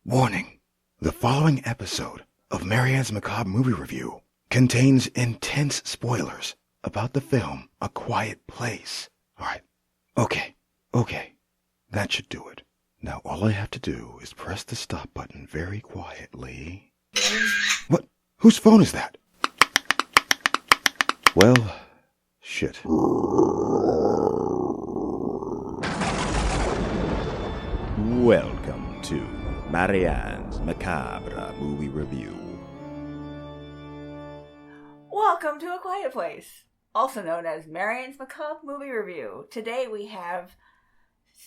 Warning. The following episode of Marianne's Macabre movie review contains intense spoilers about the film A Quiet Place. Alright. Okay. That should do it. Now all I have to do is press the stop button very quietly. What? Whose phone is that? Well, shit. Welcome to Marianne's Macabre movie review. Welcome to A Quiet Place, also known as Marianne's Macabre movie review. Today we have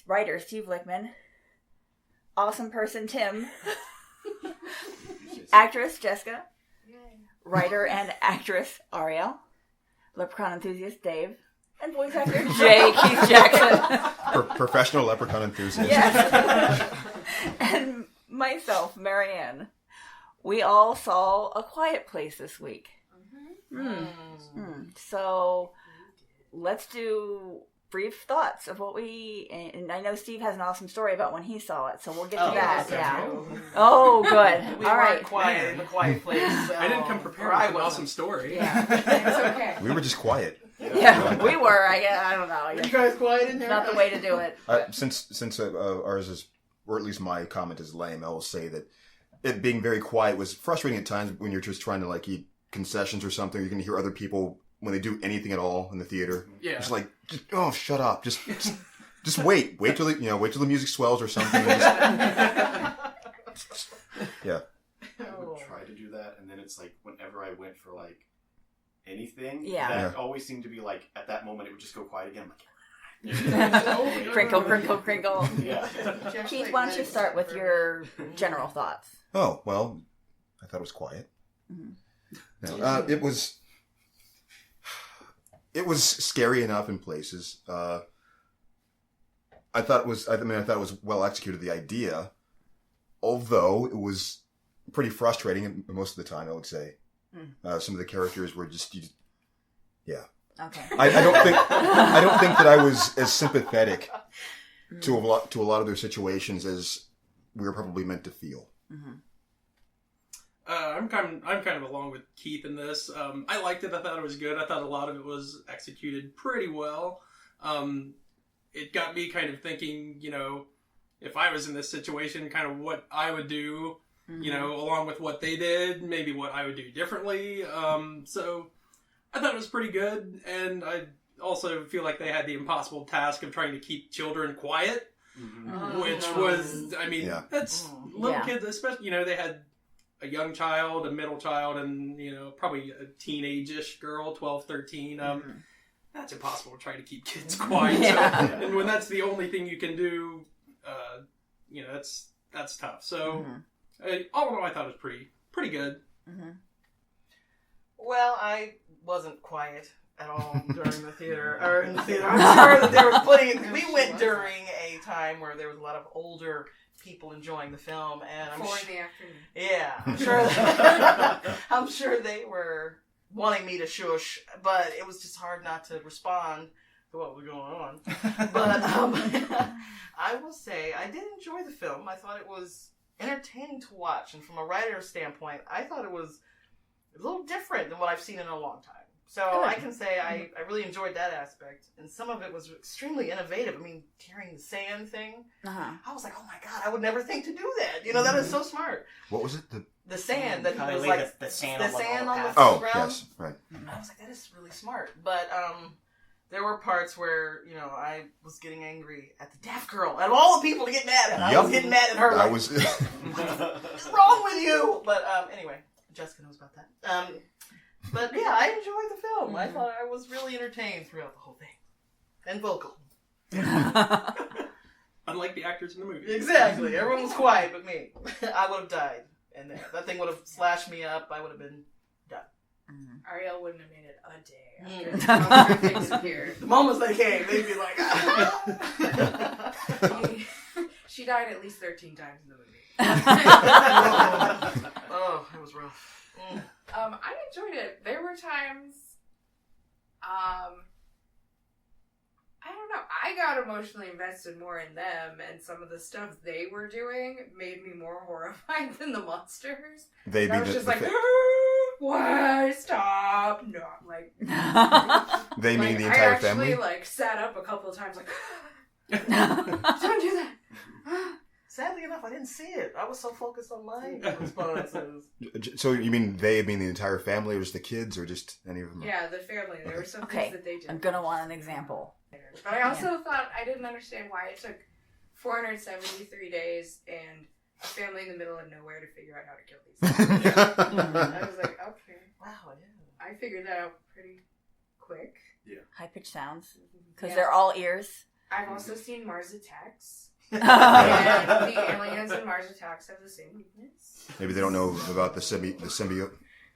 writer Steve Lichtman, awesome person Tim, actress Jessica, writer and actress Ariel, leprechaun enthusiast Dave, and voice actor J. Keith Jackson. Professional leprechaun enthusiast. Yes. And myself, Marianne. We all saw A Quiet Place this week. So let's do brief thoughts of what and I know Steve has an awesome story about when he saw it, so we'll get to that. Yeah. Oh, good. We all right. Quiet in the quiet place. So I didn't come prepared with an awesome story. Yeah, it's okay. We were just quiet. Yeah, we were. I don't know. You guys quiet in there? Not the way to do it. Since ours is, or at least my comment is lame, I will say that it being very quiet was frustrating at times when you're just trying to like eat concessions or something. You can hear other people when they do anything at all in the theater. Yeah. Just like, shut up. Just wait. Wait till the music swells or something. Yeah. I would try to do that, and then it's like whenever I went for like anything, that always seemed to be like at that moment it would just go quiet again. I'm like, crinkle, crinkle, crinkle. Yeah. Keith, why don't you start with your general thoughts? Oh, well, I thought it was quiet. Mm-hmm. No, it was scary enough in places. I thought it was well executed, the idea, although it was pretty frustrating most of the time, I would say. Some of the characters were just, Okay. I don't think that I was as sympathetic to a lot of their situations as we were probably meant to feel. Mm-hmm. I'm kind of along with Keith in this. I liked it. I thought it was good. I thought a lot of it was executed pretty well. It got me kind of thinking, if I was in this situation, kind of what I would do, along with what they did, maybe what I would do differently. So I thought it was pretty good. And I also feel like they had the impossible task of trying to keep children quiet, which was, that's little kids, especially, they had a young child, a middle child, and, probably a teenage-ish girl, 12, 13. That's impossible to try to keep kids quiet. Yeah. So, and when that's the only thing you can do, that's tough. So, all in all, I thought it was pretty good. Mm-hmm. Well, I wasn't quiet at all during the theater. Or in the theater. I'm sure that there was we went during a time where there was a lot of older people enjoying the film, and in the afternoon. Yeah, I'm sure they were wanting me to shush, but it was just hard not to respond to what was going on. But I will say I did enjoy the film. I thought it was entertaining to watch, and from a writer's standpoint, I thought it was a little different than what I've seen in a long time. So good. I can say I really enjoyed that aspect. And some of it was extremely innovative. I mean, carrying the sand thing. I was like, oh my God, I would never think to do that. That is so smart. What was it? The sand that was like the sand on the ground. Yes, right. I was like, that is really smart. But there were parts where, I was getting angry at the deaf girl. Out of all the people to get mad at, I was getting mad at her. I was. What's wrong with you? But anyway, Jessica knows about that. But yeah, I enjoyed the film. I thought I was really entertained throughout the whole thing. And vocal. Unlike the actors in the movie. Exactly. Everyone was quiet but me. I would have died in there. That thing would have slashed me up. I would have been done. Ariel wouldn't have made it a day after things appeared. The moments they came, they'd be like, She died at least 13 times in the movie. Oh, it was rough. I enjoyed it. There were times, I I don't know. I got emotionally invested more in them, and some of the stuff they were doing made me more horrified than the monsters. They I mean was the, just the like, fa- why stop? No, like they mean like, the entire I actually family. sat up a couple of times, like, don't do that. Sadly enough, I didn't see it. I was so focused on my responses. So you mean they mean the entire family, or just the kids, or just any of them? Yeah, the family. There were some Okay, things that they did. I'm gonna want an example. But I also thought I didn't understand why it took 473 days and a family in the middle of nowhere to figure out how to kill these things. I was like, okay. Wow, yeah. I figured that out pretty quick. High pitched sounds because Yeah. they're all ears. I've also seen Mars Attacks. And the aliens in Mars Attacks have the same weakness. Maybe they don't know about the symbiote.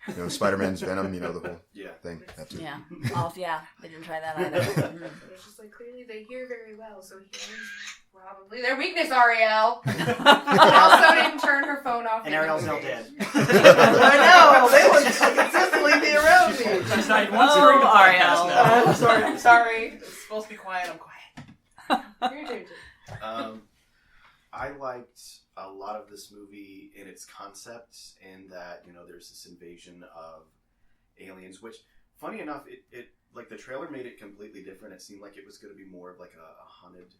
You know, Spider-Man's Venom. You know, the whole thing. That too. Yeah. Oh, yeah. They didn't try that either. Mhm. It's just like, clearly they hear very well, so hearing's probably their weakness, Ariel. Also didn't turn her phone off. And Ariel's now dead. I know! They would consistently be around me! She's not once to bring the podcast now. I'm sorry. It's supposed to be quiet. I'm quiet. Your turn. I liked a lot of this movie in its concept, in that, you know, there's this invasion of aliens, which, funny enough, it like the trailer made it completely different. It seemed like it was going to be more of like a haunted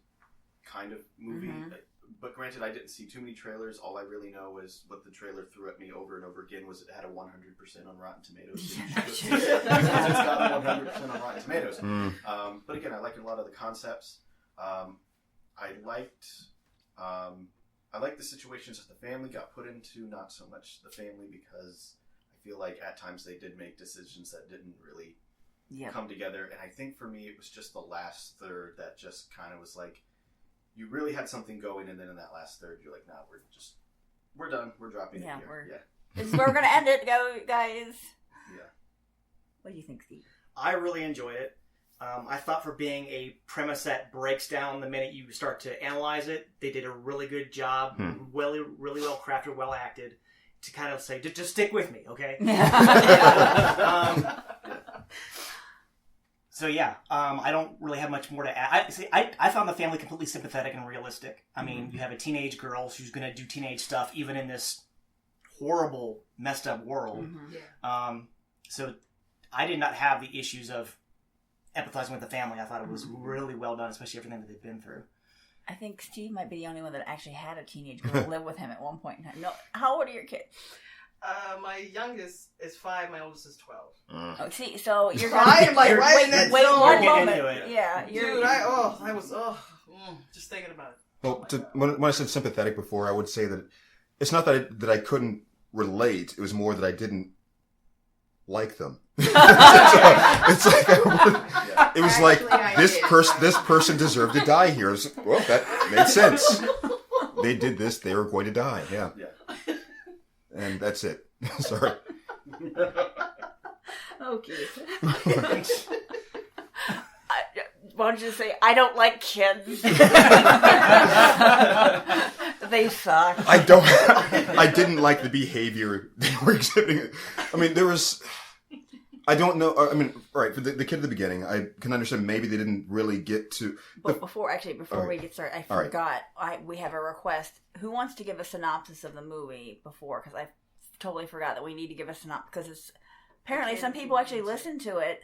kind of movie. Mhm. But granted, I didn't see too many trailers. All I really know is what the trailer threw at me over and over again was it had a 100% on Rotten Tomatoes. It's got a 100% on Rotten Tomatoes. But again, I liked a lot of the concepts. I liked the situations that the family got put into, not so much the family, because I feel like at times they did make decisions that didn't really come together. And I think for me, it was just the last third that just kind of was like, you really had something going, and then in that last third, you're like, nah, we're done. We're dropping it here. This is where we're gonna end it, guys. Yeah. What do you think, Steve? I really enjoyed it. I thought for being a premise that breaks down the minute you start to analyze it, they did a really good job, really well crafted, well acted, to kind of say, just stick with me, okay? So yeah, I don't really have much more to add. I found the family completely sympathetic and realistic. I mean, you have a teenage girl who's going to do teenage stuff, even in this horrible, messed up world. So I did not have the issues of empathizing with the family. I thought it was really well done, especially everything that they've been through. I think Steve might be the only one that actually had a teenage girl live with him at one point in time. No, how old are your kids? My youngest is 5, my oldest is 12. Oh, see, so you're I am like right wait in that one zone. moment. Into it. Yeah, Dude, I was just thinking about it. Well, when I said sympathetic before, I would say that it's not that I couldn't relate. It was more that I didn't like them. It's like it was like this person deserved to die here. Well, that made sense. They did this; they were going to die. Yeah. And that's it. Sorry. Okay. Why don't you just say, I don't like kids. They suck. I didn't like the behavior they were exhibiting. I mean, I don't know. I mean, all right, for the kid at the beginning, I can understand maybe they didn't really get to. But before we get started, I forgot. We have a request. Who wants to give a synopsis of the movie before? Because I totally forgot that we need to give a synopsis. Because it's apparently some people actually listen to it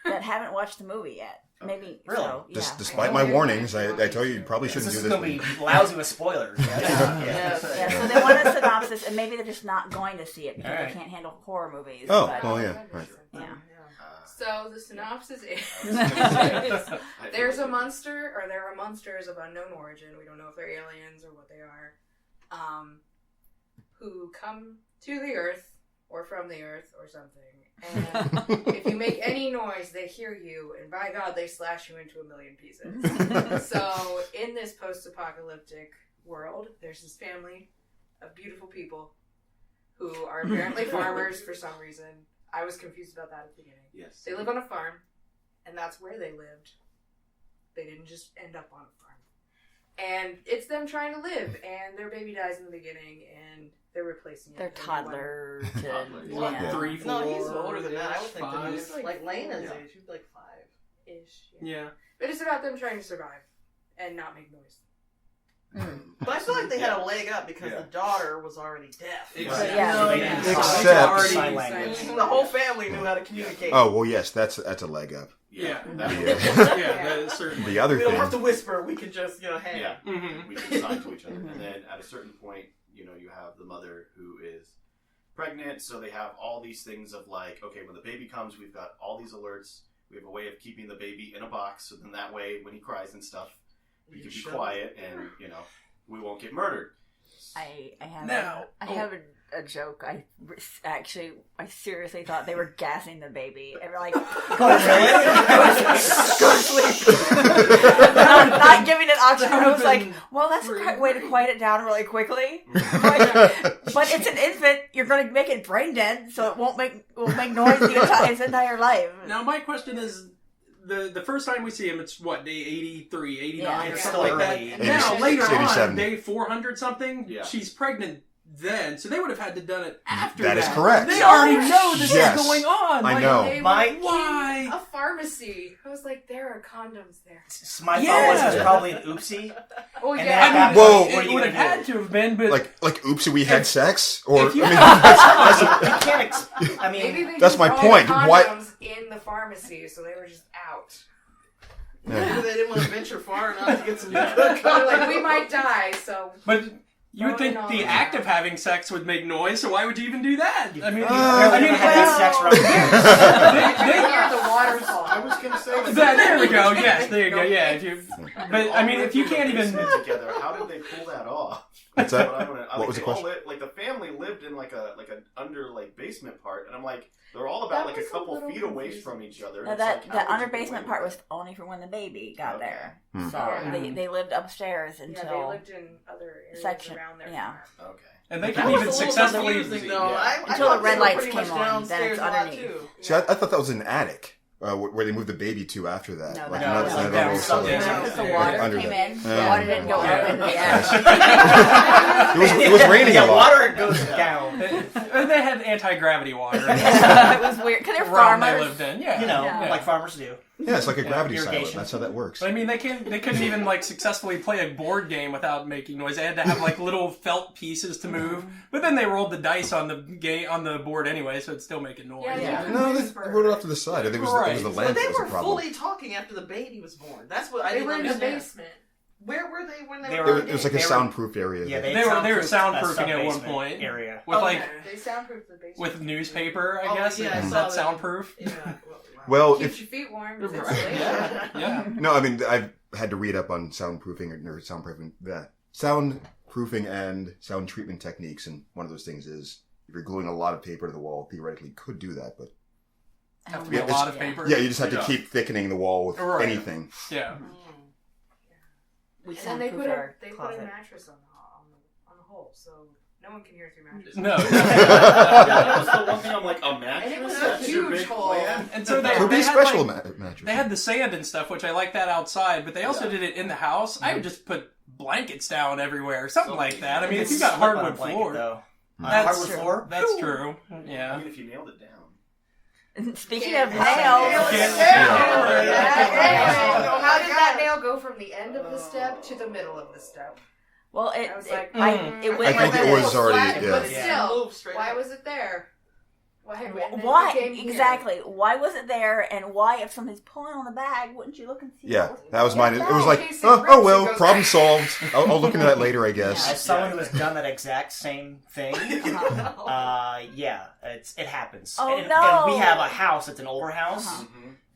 that haven't watched the movie yet. Maybe Really? so. Yeah. Despite my warnings, I tell you probably shouldn't do This this. is going to be lousy with spoilers. Yeah, so they want a synopsis, and maybe they're just not going to see it because All right. they can't handle horror movies. Oh, but, well, yeah, right. yeah. So the synopsis is there are monsters of unknown origin. We don't know if they're aliens or what they are, who come to the Earth or from the Earth or something. And if you make any noise, they hear you, and by God, they slash you into a million pieces. So in this post-apocalyptic world, there's this family of beautiful people who are apparently farmers for some reason. I was confused about that at the beginning. Yes. They live on a farm, and that's where they lived. They didn't just end up on a farm. And it's them trying to live, and their baby dies in the beginning, and they're replacing it. They're toddler to Toddler. yeah. 3, 4. No, he's older than that. I would think that 5. he's like Lena's age. He'd be like 5. ish. Yeah. But it's about them trying to survive and not make noise. But I feel like they had a leg up because the daughter was already deaf. Exactly. Yeah. Except sign language. The whole family knew how to communicate. Oh well, yes, that's a leg up. Yeah. Yeah. Certainly. The other We don't thing, have to whisper. We can just, hey. Yeah, Mm-hmm. we can sign to each other. And then at a certain point, you have the mother who is pregnant, so they have all these things of like, okay, when the baby comes, we've got all these alerts. We have a way of keeping the baby in a box, so then that way, when he cries and stuff, we can be quiet and, we won't get murdered. I have a joke. I seriously thought they were gassing the baby. And we're like, go to sleep. not giving it oxygen. I was like, well, that's a way to quiet it down really quickly. But it's an infant. You're going to make it brain dead, so it won't make noise its entire life. Now, my question is, the first time we see him, it's what, day 83, 89, or it's something still like early. that. Now, later on, 87. day 400 something, Yeah. she's pregnant then, so they would have had to done it after that. that is correct. They already know this Yes. is going on. I Like, know. They My- were Why? in a pharmacy. I was like, there are condoms there. My thought was it's probably an oopsie. Oh, And yeah. then I mean, Whoa. what are it you would gonna have do? had to have been, but like, oopsie, we had sex, or If you- Maybe they That's used my all point. the Why- condoms in the pharmacy, so they were just out. Maybe they didn't want to venture far enough to get some good They're like, we might die, so but you would think Going the on. act of having sex would make noise, so why would you even do that? I mean, Apparently they had well- sex right there. they hear the waterfall. I was going to say there we go. Yes, there you go. Yeah, but I mean, if you can't even. together, how did they pull that off? What's that? What was the question? Like the family lived in like an under basement part, and I'm like, they're all about That like a was a couple little feet away confusing. from each other. Now It's that like, how that would under you get basement away part with was only for when the baby got Okay. there. Hmm. So Yeah. they lived upstairs Yeah, until they lived in other areas section. around there. Yeah. it? Okay. And they That can was even a little successfully. confusing, though. Yeah. I Until thought the red they were lights pretty came much on, then downstairs it's a lot, underneath. too. See, I thought that was an attic. Where they moved the baby to after that. No, Like, that you know, was it's like that down little south. cellar. because the Yeah. water Under came that. in. Yeah. The water didn't go up into the attic. It was raining Yeah, a lot. water goes down. And they had anti-gravity water. It was weird because they're Realm they farmers. lived in. Yeah. Yeah. Like farmers do. Yeah, it's like a gravity irrigation. silent. That's how that works. But I mean, they couldn't even like successfully play a board game without making noise. They had to have like little felt pieces to move. But then they rolled the dice on the board anyway, so it's still making noise. Yeah. No, they wrote it off to the side. It was the Right. lamp But that they was the were problem. fully talking after the baby was born. That's what I They didn't were in the understand. basement. Where were they when they They were? were- It was like a They were- soundproof area. Yeah, They were soundproofing at one sub-basement point. area. With like They soundproof the basement. with newspaper, I Oh, guess. yeah, I Is saw that that. soundproof? Yeah. Well, Keeps if your feet warm. Right. It's insulation. Yeah. no, I mean I've had to read up on soundproofing and sound treatment techniques, and one of those things is if you're gluing a lot of paper to the wall, theoretically could do that, but Have to be Yeah, a it's- lot of paper. yeah, you just have to Yeah. keep thickening the wall with Right. anything. Yeah. We And then they soundproof put our a closet. mattress on the hole, so no one can hear through mattress. No. That was the one thing I'm like, a mattress? And it was a That's your huge big hole. plan? And so they So it'd be a had special like, mattress. they had the sand and stuff, which I like that outside, but they also did it in the house. I would just put blankets down everywhere, something like that. I mean, if you got hardwood floor, though. that's Hardwood true. floor? That's true. I Yeah. mean, if you nailed it down. Speaking of Yeah. nails, Yeah. How did that nail go from the end of the step to the middle of the step? well, I was like, it I went think like it was this. already. But Yeah. still, Move straight why up. was it there? Why? And then it Why became here. exactly? Why was it there? And why, if somebody's pulling on the bag, wouldn't you look and see? Yeah, what that was mine. It was like, In case it oh rips, well, it goes problem back. solved. I'll look into that later, I guess. As someone who has done that exact same thing, yeah, it happens. Oh, and, no. and we have a house, it's an older house, Uh-huh.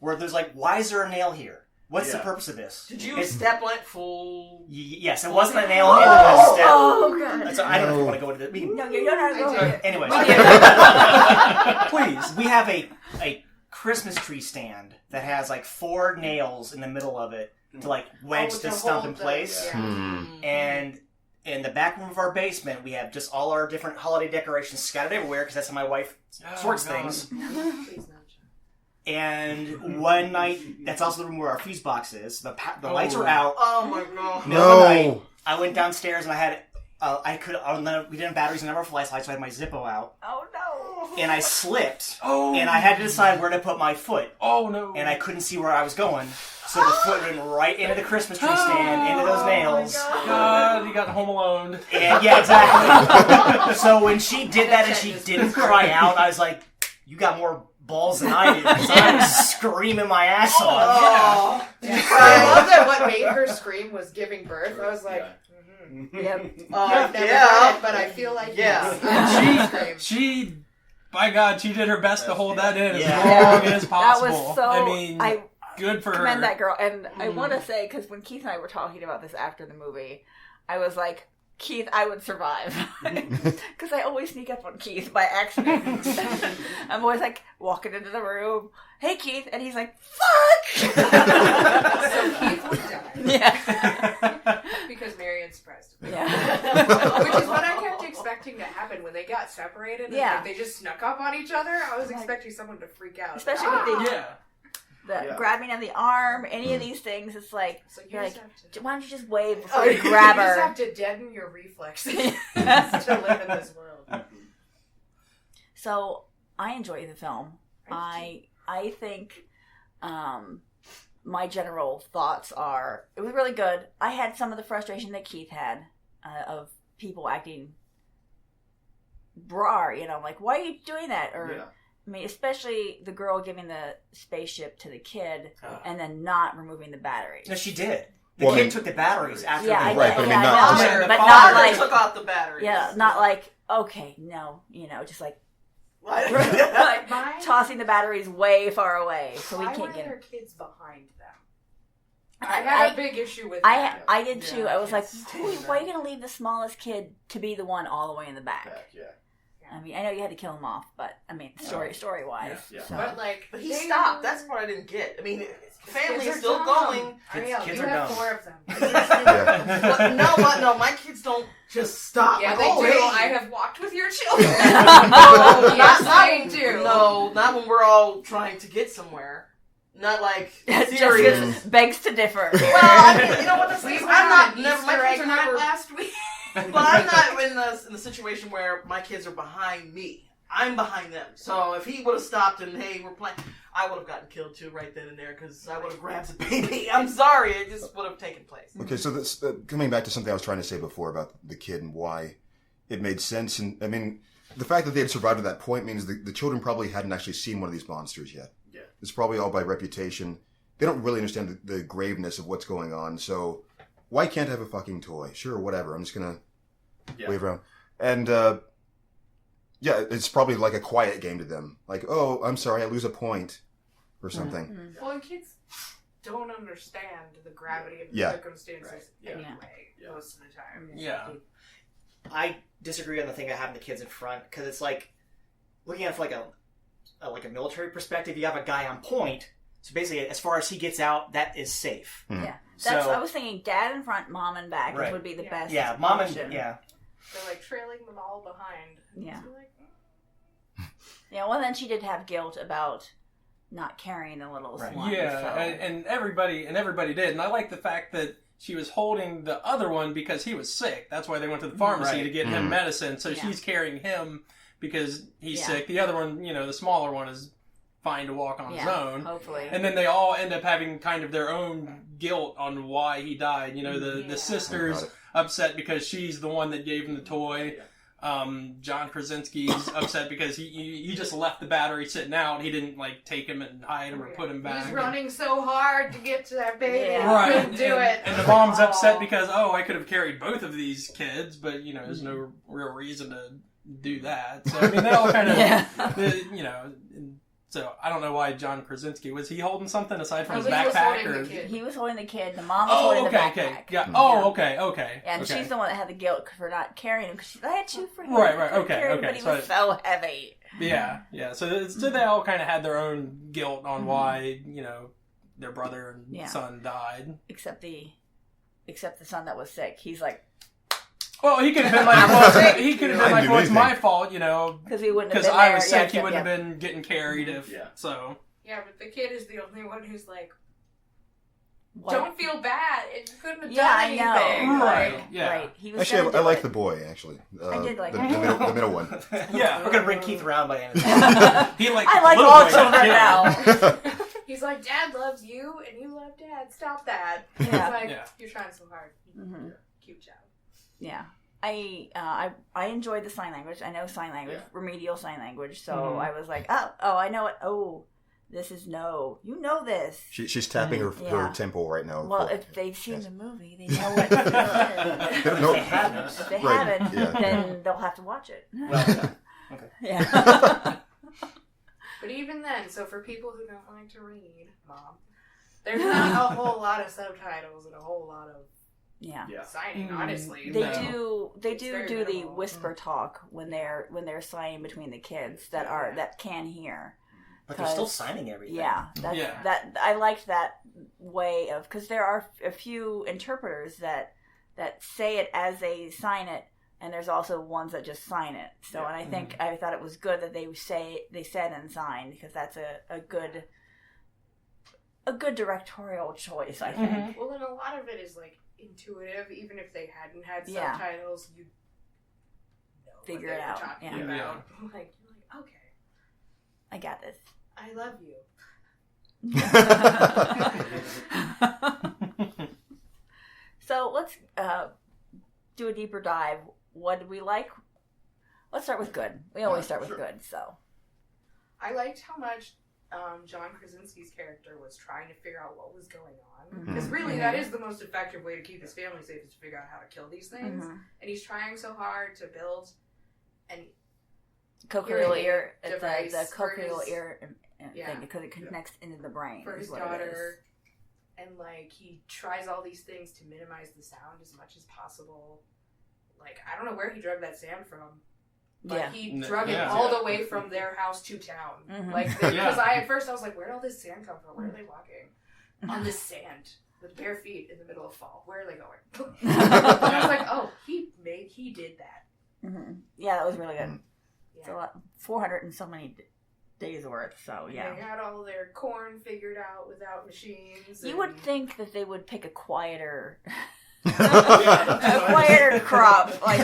where there's like, why is there a nail here? What's the Yeah. purpose of this? Did you It's- step on it full? Yes, it wasn't a nail into the step. Oh god! So I don't know if you want to go into the... No, you don't have to go. I with did. it. Anyways. Please. We have a Christmas tree stand that has like 4 nails in the middle of it to like wedge Oh, the to stump in hold the- place. yeah. Hmm. And in the back room of our basement, we have just all our different holiday decorations scattered everywhere because that's how my wife sorts God. things. Please not. And one night, that's also the room where our fuse box is. The lights are out. Oh my god. Middle of the night, No. I went downstairs and I had we didn't have batteries in our flashlights, so I had my Zippo out. Oh no! and I slipped, and I had to decide where to put my foot. Oh no! And I couldn't see where I was going, so the foot went right into the Christmas tree stand, into those nails. God, you got Home Alone. And yeah, exactly. So when she did that and she didn't cry out, I was like, "You got more balls than I did," because I was screaming my ass off. Yeah. I love that what made her scream was giving birth. I was like, Yep. I've never done it, but I feel like She, by God, she did her best to hold that in as Yeah. long as possible. That was so. I mean, good for her. Commend that girl. And I want to say, because when Keith and I were talking about this after the movie, I was like, Keith, I would survive. Because I always sneak up on Keith by accident. I'm always like walking into the room, hey Keith, and he's like, fuck! So Keith would die. Yeah. Because Marianne surprised him. Yeah. Which is what I kept expecting to happen when they got separated and like, they just snuck up on each other. I was expecting someone to freak out. Especially with the Yeah. grabbing of the arm, any of these things, it's like, So you're like, to, why don't you just wave before you grab you her? just have to deaden your reflexes to live in this world. So I enjoy the film. I think my general thoughts are it was really good. I had some of the frustration that Keith had of people acting brar, like, why are you doing that? Or I mean, especially the girl giving the spaceship to the kid and then not removing the batteries. No, she did. The kid took the batteries after. Yeah, right, but I mean, not but not like took out the batteries. Yeah, not like okay, no, just like Like, tossing the batteries way far away so we why can't were get their them. kids behind them? I had a big issue with that. I did too. I was like, why are you going to leave the smallest kid to be the one all the way in the back? I mean, I know you had to kill him off, but I mean, story wise. Yeah. So. But he stopped. That's what I didn't get. I mean, family is still dumb. going. Ariel, Kids you are have dumb. 4 of them. But no, my kids don't just stop. Yeah, Like, they do. hey. I have walked with your children. No, Yes, they do. No, not when we're all trying to get somewhere. Not like serious. Just begs to differ. Well, I mean, you know what this We is? went I'm on not. an Never. My Easter kids egg are hunt never. last week. But I'm not in the situation where my kids are behind me. I'm behind them. So if he would have stopped and hey, we're playing, I would have gotten killed too right then and there because I would have grabbed the baby. I'm sorry, it just would have taken place. Okay, so this, coming back to something I was trying to say before about the kid and why it made sense, and I mean, the fact that they had survived to that point means the children probably hadn't actually seen one of these monsters yet. Yeah. It's probably all by reputation. They don't really understand the graveness of what's going on, so why can't I have a fucking toy? Sure, whatever, I'm just gonna wave around. And, yeah, it's probably like a quiet game to them. Like, oh, I'm sorry, I lose a point or something. Well, and kids don't understand the gravity of the Yeah. circumstances anyway, most of the time. Yeah. I disagree on the thing of having the kids in front because it's like looking at it from like a military perspective. You have a guy on point, so basically, as far as he gets out, that is safe. Yeah, So I was thinking dad in front, mom in back Right. would be the best. yeah, mom and option. yeah. They're like trailing them all behind. Yeah. So like, Yeah, well, then she did have guilt about not carrying the little Right. one. Yeah, so. and everybody did, and I like the fact that she was holding the other one because he was sick. That's why they went to the pharmacy Right. to get him medicine. So she's carrying him because he's sick. The other one, the smaller one, is fine to walk on his own. Hopefully. And then they all end up having kind of their own guilt on why he died. The sister's upset because she's the one that gave him the toy. John Krasinski's upset because he just left the battery sitting out. He didn't take him and hide him or put him back. he's running so hard to get to that baby. Yeah. Right, Couldn't do it. And the mom's upset because I could have carried both of these kids, but there's no real reason to do that. So I mean, they all kind of, So I don't know why John Krasinski was he holding something aside from his backpack, or he was holding the kid. The mom was holding the backpack. Yeah. Oh, okay. And she's the one that had the guilt for not carrying him because I had 2 for him. Right. Okay. But he was so heavy. Yeah. So they all kind of had their own guilt on why their brother and son died. Except the son that was sick. He's like. Well, he could have been like, well, it's my fault, because he wouldn't have because been I there. was sick. Yeah, he wouldn't have been getting carried if so. Yeah, but the kid is the only one who's like, don't feel bad. It couldn't have Yeah, done I anything. know. Like, Right. He was Actually, gonna I do like it. the boy. Actually, I did like the, him. the middle one. Yeah, we're gonna bring Keith around by the end of this. He like I like all children now. he's like, Dad loves you, and you love Dad. Stop that. Yeah. He's like, Yeah. you're trying so hard. Mm-hmm. Cute child. Yeah. I enjoyed the sign language. I know sign language, remedial sign language. So I was like, oh, I know it. Oh, this is no. You know this. She's tapping her temple right now. Well, if they've seen the movie, they know what it is. They know. If they haven't, then they'll have to watch it. Well, okay. Yeah. But even then, so for people who don't like to read, Mom, there's not a whole lot of subtitles and a whole lot of signing. Honestly, They do very the minimal. whisper talk when they're signing between the kids that can hear. But they're still signing everything. Yeah, that I liked that way of, because there are a few interpreters that say it as they sign it, and there's also ones that just sign it. So, and I think I thought it was good that they said and signed, because that's a good directorial choice, I think. Well, and a lot of it is like intuitive. Even if they hadn't had subtitles, you know Figure what it they out. were talking Yeah. about. Like you're like, okay, I got this. I love you. So let's do a deeper dive. What did we like? Let's start with good. We always start with good. So I liked how much John Krasinski's character was trying to figure out what was going on. Because really, that is the most effective way to keep his family safe, is to figure out how to kill these things. And he's trying so hard to build an cochlear ear, device the for cochlear his- ear thing, because it connects into the brain. for is his what it is. daughter. And like he tries all these things to minimize the sound as much as possible. Like I don't know where he drug that sand from, but he drug it all the way from their house to town. Like because at first I was like, where'd all this sand come from? Where are they walking on this sand with bare feet in the middle of fall? Where are they going? I was like, oh, he did that. Yeah, that was really good. Yeah. It's a lot, 400 and so many days worth. So yeah, They had all their corn figured out without machines. you would think that they would pick a quieter. Yeah. A quieter crop, like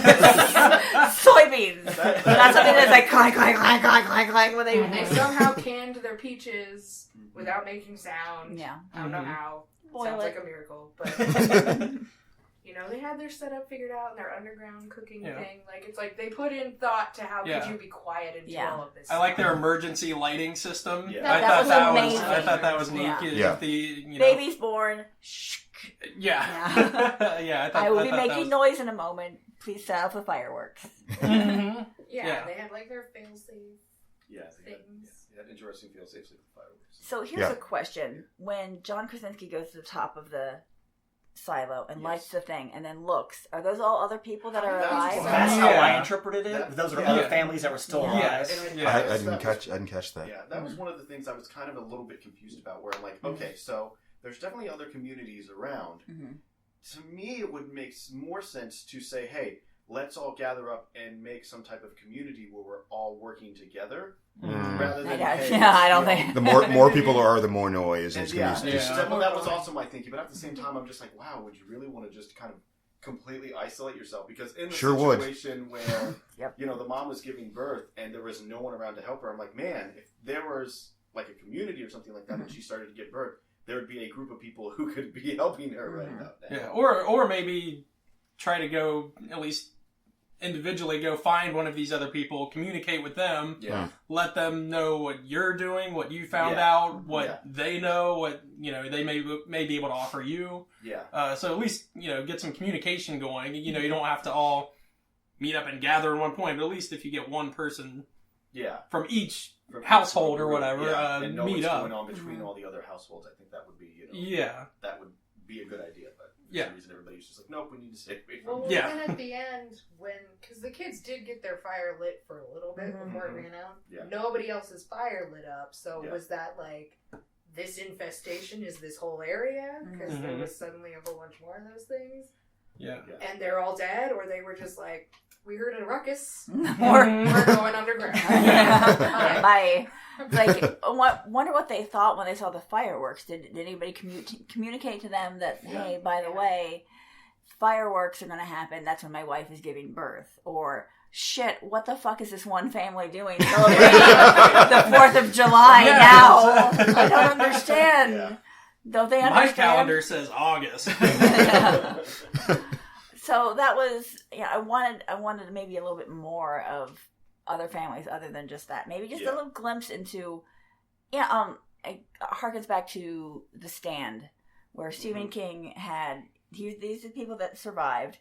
soybeans. Not something that's like clank, clank, clank, clank, clank, clank when They they somehow canned their peaches without making sound. Yeah. I don't know how. Boil Sounds it. like a miracle, but you know, they had their setup figured out and their underground cooking thing. Like it's like they put in thought to how could you be quiet and do all of this. I like their emergency lighting system. Yeah. That was amazing. I thought that was neat. Yeah. Baby's born. Shh. Yeah. I will be making noise in a moment. Please set off the fireworks. Yeah, they had like their fail-safe things. They had interesting fail-safes like the fireworks. So here's a question: when John Krasinski goes to the top of the silo and lights the thing, and then looks, are those all other people that are alive? That's how I interpreted it. Those are other families that were still alive. I didn't catch that. Yeah, that was one of the things I was kind of a little bit confused about. Where I'm like, okay, so there's definitely other communities around. To me, it would make more sense to say, hey, let's all gather up and make some type of community where we're all working together, rather than I don't think the more people are, the more noise. And that was also my thinking. But at the same time, I'm just like, wow, would you really want to just kind of completely isolate yourself? Because in the situation where you know the mom was giving birth and there was no one around to help her, I'm like, man, if there was like a community or something like that and she started to give birth, there would be a group of people who could be helping her right now. Yeah, or maybe try to go at least individually go find one of these other people, communicate with them, let them know what you're doing, what you found out, what they know, what they may be able to offer you. So at least get some communication going. You don't have to all meet up and gather in one point, but at least if you get one person from each household or whatever, and know meet what's up going on between all the other households, I think that would be that would be a good idea. But for some reason, everybody's just like, nope, we need to stay away from it. Then at the end, because the kids did get their fire lit for a little bit before it ran out, nobody else's fire lit up. So was that like, this infestation is this whole area? Because there was suddenly a whole bunch more of those things. And they're all dead, or they were just like, we heard a ruckus, we're going underground. Bye. Like, wonder what they thought when they saw the fireworks. Did anybody communicate to them that, hey, by the way, fireworks are going to happen. That's when my wife is giving birth. Or, shit, what the fuck is this one family doing celebrating the 4th of July now? I don't understand. Yeah. Don't they understand? My calendar says August. So that was, I wanted maybe a little bit more of other families other than just that. Maybe just a little glimpse into, it harkens back to The Stand, where Stephen King had, these are people that survived.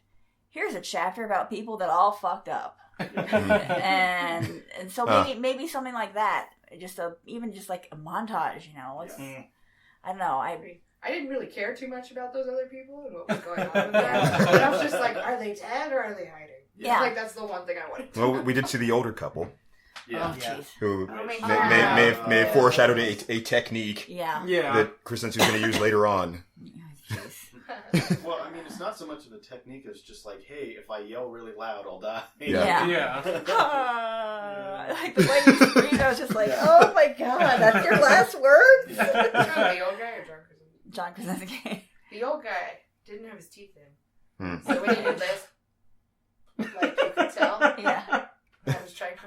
Here's a chapter about people that all fucked up. and so maybe something like that. Even just like a montage, I don't know. I didn't really care too much about those other people and what was going on with them. But I was just like, are they dead or are they hiding? Yeah. Like, that's the one thing I wanted to know. Well, we did see the older couple. Yeah. Oh, jeez. Who may have foreshadowed a technique that Krasinski was going to use later on. Well, I mean, it's not so much of a technique as just like, hey, if I yell really loud, I'll die. Yeah. Like the way you screamed, I was just like, oh my god, that's your last words? The old guy or John Krasinski? The old guy didn't have his teeth in. So when he did this, like, you could tell. Yeah. I was trying to...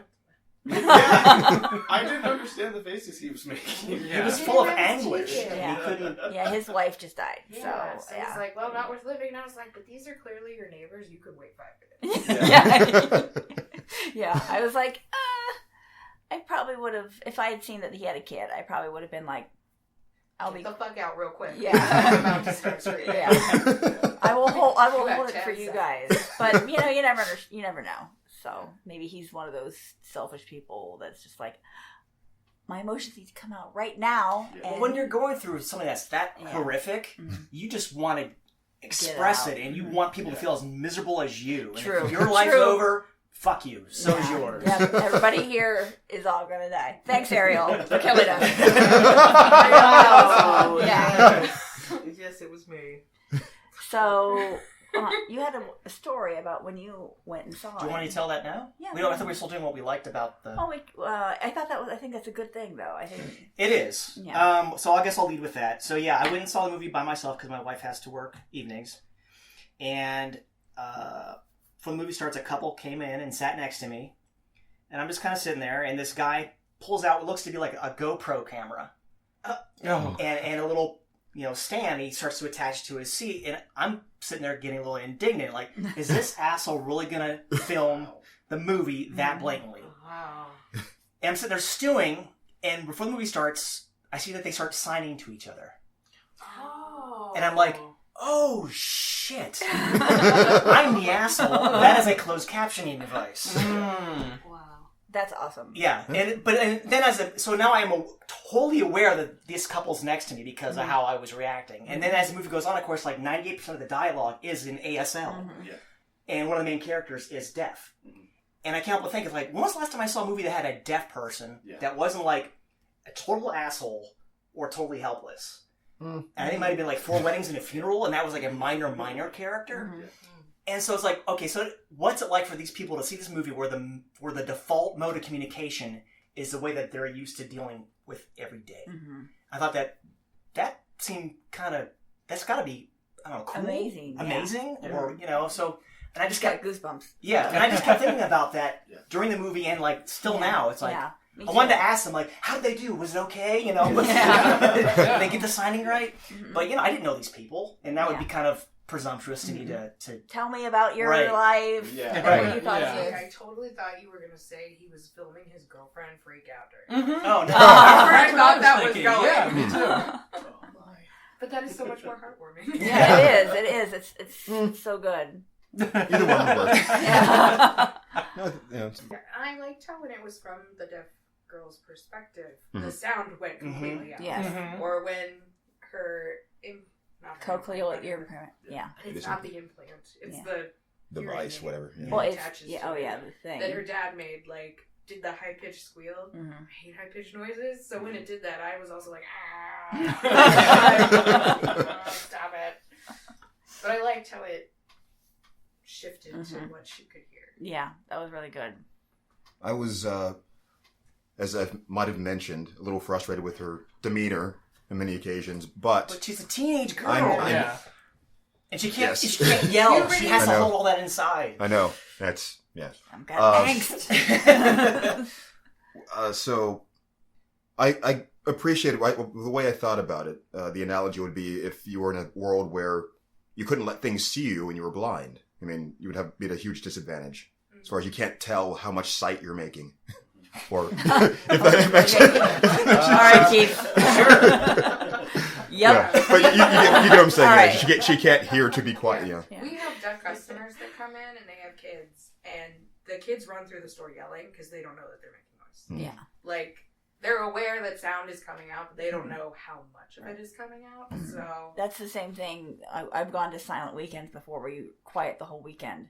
I didn't understand the faces he was making. He was full of anguish. Yeah, his wife just died. So he's like, well, not worth living. And I was like, but these are clearly your neighbors. You could wait 5 minutes. Yeah. I was like, I probably would have, if I had seen that he had a kid, I probably would have been like, Get the fuck out real quick. Yeah. I'm about to start screaming. Yeah. I will hold it for you guys. But you never know. So maybe he's one of those selfish people that's just like, my emotions need to come out right now. Yeah. When you're going through something that's that horrific, you just want to express it, and you want people to feel as miserable as you. And True. If your life's over, fuck you. So is yours. Yeah, everybody here is all going to die. Thanks, Ariel, for killing us. Yes, it was me. So... you had a story about when you went and saw it. Do you want to tell that now? Yeah. I think we're still doing what we liked about the... I think that's a good thing, though. I think it is. Yeah. So I guess I'll lead with that. So yeah, I went and saw the movie by myself because my wife has to work evenings. And before the movie starts, a couple came in and sat next to me. And I'm just kind of sitting there, and this guy pulls out what looks to be like a GoPro camera. And a little... stand he starts to attach to his seat, and I'm sitting there getting a little indignant, like, is this asshole really gonna film the movie that blatantly? Wow. And I'm sitting there stewing, and before the movie starts, I see that they start signing to each other. Oh. And I'm like, oh shit. I'm the asshole. That is a closed captioning device. Wow. That's awesome. Yeah, so now I am totally aware that this couple's next to me because of how I was reacting. And then as the movie goes on, of course, like 98% of the dialogue is in ASL, and one of the main characters is deaf. And I can't help but think, like, when was the last time I saw a movie that had a deaf person that wasn't like a total asshole or totally helpless? And I think it might have been like 4 Weddings and a Funeral, and that was like a minor character. And so it's like, okay, so what's it like for these people to see this movie where the default mode of communication is the way that they're used to dealing with every day? I thought that seemed that's got to be, I don't know, cool, amazing, or so. And I just got goosebumps. Yeah, and I just kept thinking about that during the movie, and like still now, it's like I wanted to ask them, like, how did they do? Was it okay? Did they get the signing right? But I didn't know these people, and that would be kind of presumptuous to me to tell me about your life. What you thought I totally thought you were going to say he was filming his girlfriend freak out during it. Oh no. I thought that was going. Yeah, me too. But that is so much more heartwarming. Yeah, it is. It's so good. Either one would work. I liked how when it was from the deaf girl's perspective, the sound went completely out. Yes. Or when her cochlear ear implant. Yeah. But it's not the implant. It's the device, whatever. Yeah. Well, it's the thing that her dad made. Like, did the high pitched squeal. I hate high pitched noises, so when it did that, I was also like, stop it. But I liked how it shifted to what she could hear. Yeah, that was really good. I was as I might have mentioned, a little frustrated with her demeanor on many occasions, but she's a teenage girl. Yeah. And she can't, Yes. she can't yell. She has to hold all that inside. I know. That's, yes. I'm got angst. So, I appreciate it. Right? The way I thought about it, the analogy would be if you were in a world where you couldn't let things see you when you were blind. I mean, you would be at a huge disadvantage as far as you can't tell how much sight you're making. Or if that makes sense. All right, Keith. Sure. Yep. Yeah. But you get what I'm saying. All Yeah. right. She can't hear to be quiet. Yeah. We have deaf customers that come in and they have kids, and the kids run through the store yelling because they don't know that they're making noise. Yeah. Like, they're aware that sound is coming out, but they don't know how much of it is coming out. So That's the same thing. I've gone to silent weekends before where you quiet the whole weekend.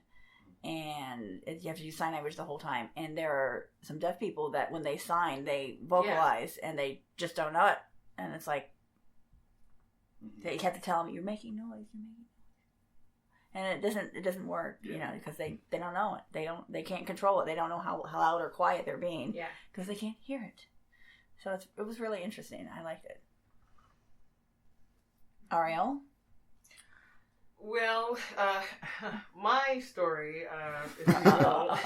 And you have to use sign language the whole time. And there are some deaf people that when they sign, they vocalize and they just don't know it. And it's like, you have to tell them, you're making noise. And it doesn't work, you know, because they don't know it. They can't control it. They don't know how loud or quiet they're being. Yeah. Because they can't hear it. So it was really interesting. I liked it. Ariel? Well, my story, if you will,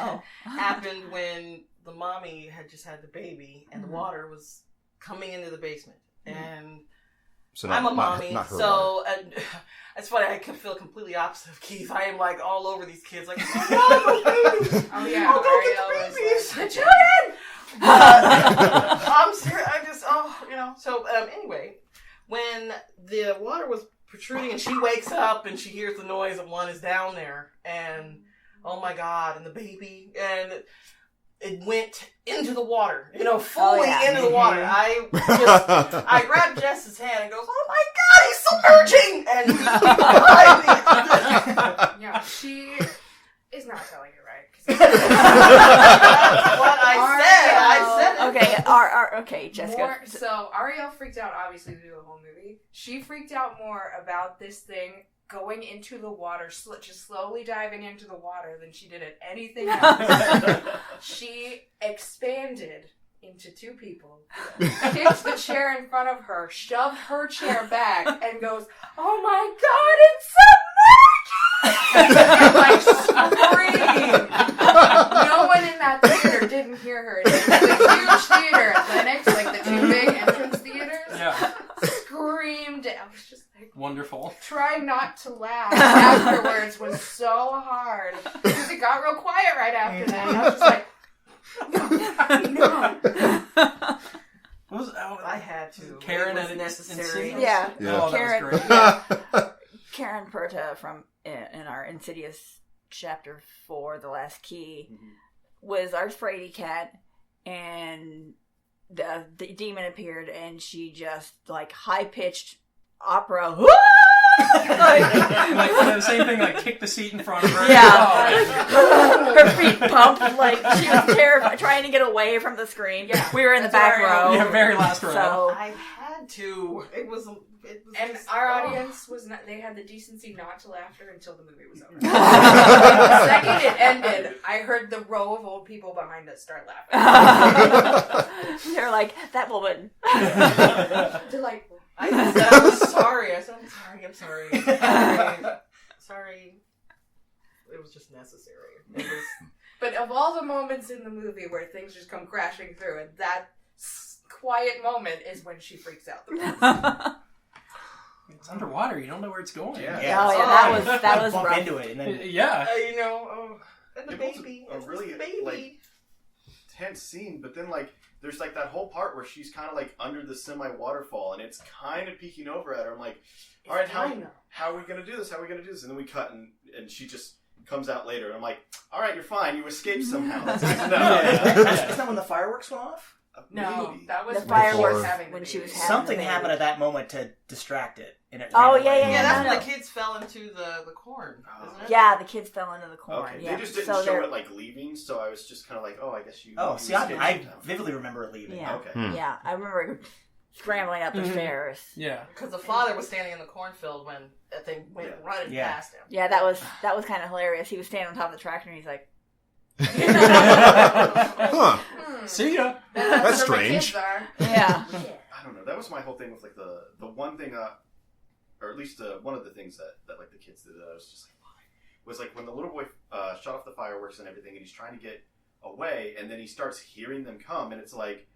happened when the mommy had just had the baby and the water was coming into the basement. And So I'm a mommy, not her so it's funny. I can feel completely opposite of Keith. I am like all over these kids, like, oh, babies. Oh yeah, Oh, go Ariel get the babies, like, the children. I'm serious. So anyway, when the water was protruding and she wakes up and she hears the noise of one is down there, and oh my God, and the baby, and it went into the water, fully into the water. I grabbed Jess's hand and goes, oh my God, he's submerging! And yeah, she is not telling you right. That's what I said. I said it. Okay, Jessica. So Ariel freaked out, obviously, to do the whole movie. She freaked out more about this thing going into the water, just slowly diving into the water than she did at anything else. She expanded into two people, kicked the chair in front of her, shoved her chair back, and goes, "Oh my God, it's submerging!" And like screamed. No one in that theater didn't hear her. It was a huge theater at Lennox, like the two big entrance theaters. Yeah. Screamed. I was just like, wonderful. Trying not to laugh afterwards was so hard because it got real quiet right after that. And I was just like, no. I had to. Karen it was and necessary. Insidious? Yeah. Oh, Karen, that was great. Karen Perta from in our Insidious Chapter 4, The Last Key, was our fraidy cat, and the demon appeared, and she just like high-pitched opera. like the same thing, like kick the seat in front of her. Yeah, her feet pumped like she was terrified, trying to get away from the screen. Yeah, we were in the back row. Yeah, very last row. So I had to. It was and just, our audience was not. They had the decency not to laughter until the movie was over. The second it ended, I heard the row of old people behind us start laughing. They're like, that woman. Delightful. I said I was sorry. I said I'm sorry. Sorry. It was just necessary. It was. But of all the moments in the movie where things just come crashing through, and that quiet moment is when she freaks out the most. It's underwater. You don't know where it's going. Yeah. That was bump rough. into it, and then Yeah. And the It was baby. a really, the baby. like, tense scene, but then there's that whole part where she's kind of under the semi waterfall, and it's kind of peeking over at her. I'm like, all right, how are we gonna do this? How are we gonna do this? And then we cut, and she just comes out later, and I'm like, all right, you're fine. You escaped somehow. That's good to know. Isn't that when the fireworks went off? No, Maybe. that was The fireworks having when the she was baby. having Something the baby. happened at that moment to distract it. And it Oh, ran away. yeah. Yeah, that's no. when the kids fell into the corn, isn't it? Yeah, the kids fell into the corn. Okay, Yeah. they just didn't so show they're- it leaving, so I was just kind of like, oh, I guess you. Oh, you see, escaped I somehow. vividly remember it leaving. Yeah. Okay. Yeah, I remember scrambling up the stairs. Yeah. Because the father was standing in the cornfield when that thing went running past him. Yeah, that was kind of hilarious. He was standing on top of the tractor and he's like, Huh. See ya. That That's where my strange. kids are. Yeah. I don't know. That was my whole thing with like the one thing, or at least one of the things that like the kids did that I was just like, why? Was like when the little boy shut off the fireworks and everything, and he's trying to get away, and then he starts hearing them come, and it's like,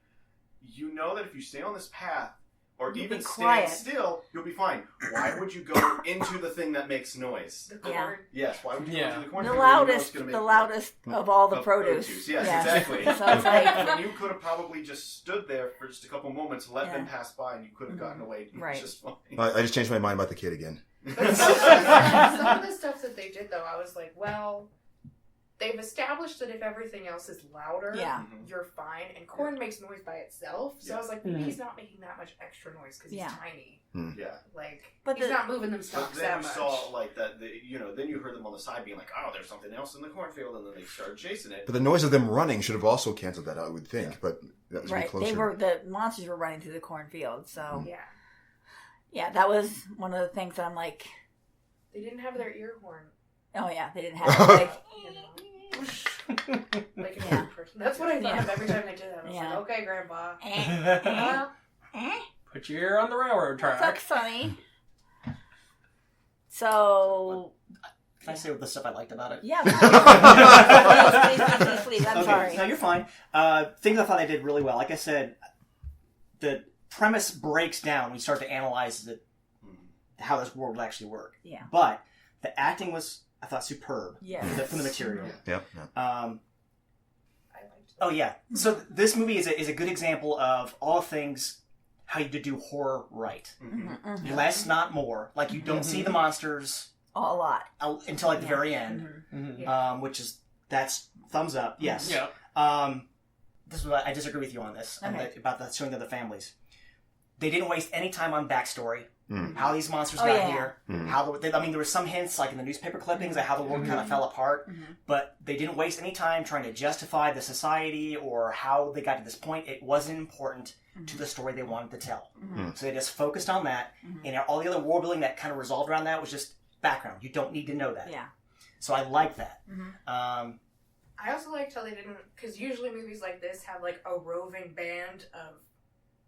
you know that if you stay on this path, or You'll even be stand quiet. still, you'll be fine. Why would you go into the thing that makes noise? The cord. Yeah. Yes, why would you go Yeah. into the The cornfield where you know it's loudest, gonna make the noise? loudest of all the Of produce. Yes, Yeah. exactly. So it's like, When you could have probably just stood there for just a couple moments, let them Yeah. pass by, and you could have gotten away Right. just fine. I just changed my mind about the kid again. But some of the stuff that they did, though, I was like, well, they've established that if everything else is louder, yeah. you're fine. And corn makes noise by itself. So I was like, maybe he's not making that much extra noise because he's Yeah. tiny. Yeah. Like, But he's the- not moving them But stalks then that you much. saw like that, then you heard them on the side being like, "Oh, there's something else in the cornfield," and then they started chasing it. But the noise of them running should have also canceled that out, I would think. But that was Right. closer. The monsters were running through the cornfield. So, Yeah. yeah, that was one of the things that I'm like, They didn't have their ear horn. oh, yeah, they didn't have it. Like, You know? Like a Yeah. person. That's what I thought Yeah. of every time they did that. I was Yeah. like, okay, Grandpa. Put your ear on the railroad What's up, track. Sonny? So, Can I say what the stuff I liked about it? yeah. Please. I'm Okay, sorry. No, you're fine. Things I thought I did really well. Like I said, the premise breaks down when you start to analyze how this world would actually work. Yeah. But the acting was, I thought, superb. Yes. From the material. Yep. I liked that. Oh yeah. So this movie is a good example of all things how you do horror right. Mm-hmm. Less, not more. Like you don't see the monsters A lot. until like the very end, Mm-hmm. which is that's thumbs up. Yes. Yeah. This is what I disagree with you on this about the showing of the families. They didn't waste any time on backstory. How these monsters got here. How there were some hints like in the newspaper clippings of how the world kind of fell apart, but they didn't waste any time trying to justify the society or how they got to this point. It wasn't important to the story they wanted to tell. So they just focused on that, and all the other world building that kind of resolved around that was just background. You don't need to know that. Yeah. So I like that. I also liked how they didn't, because usually movies like this have like a roving band of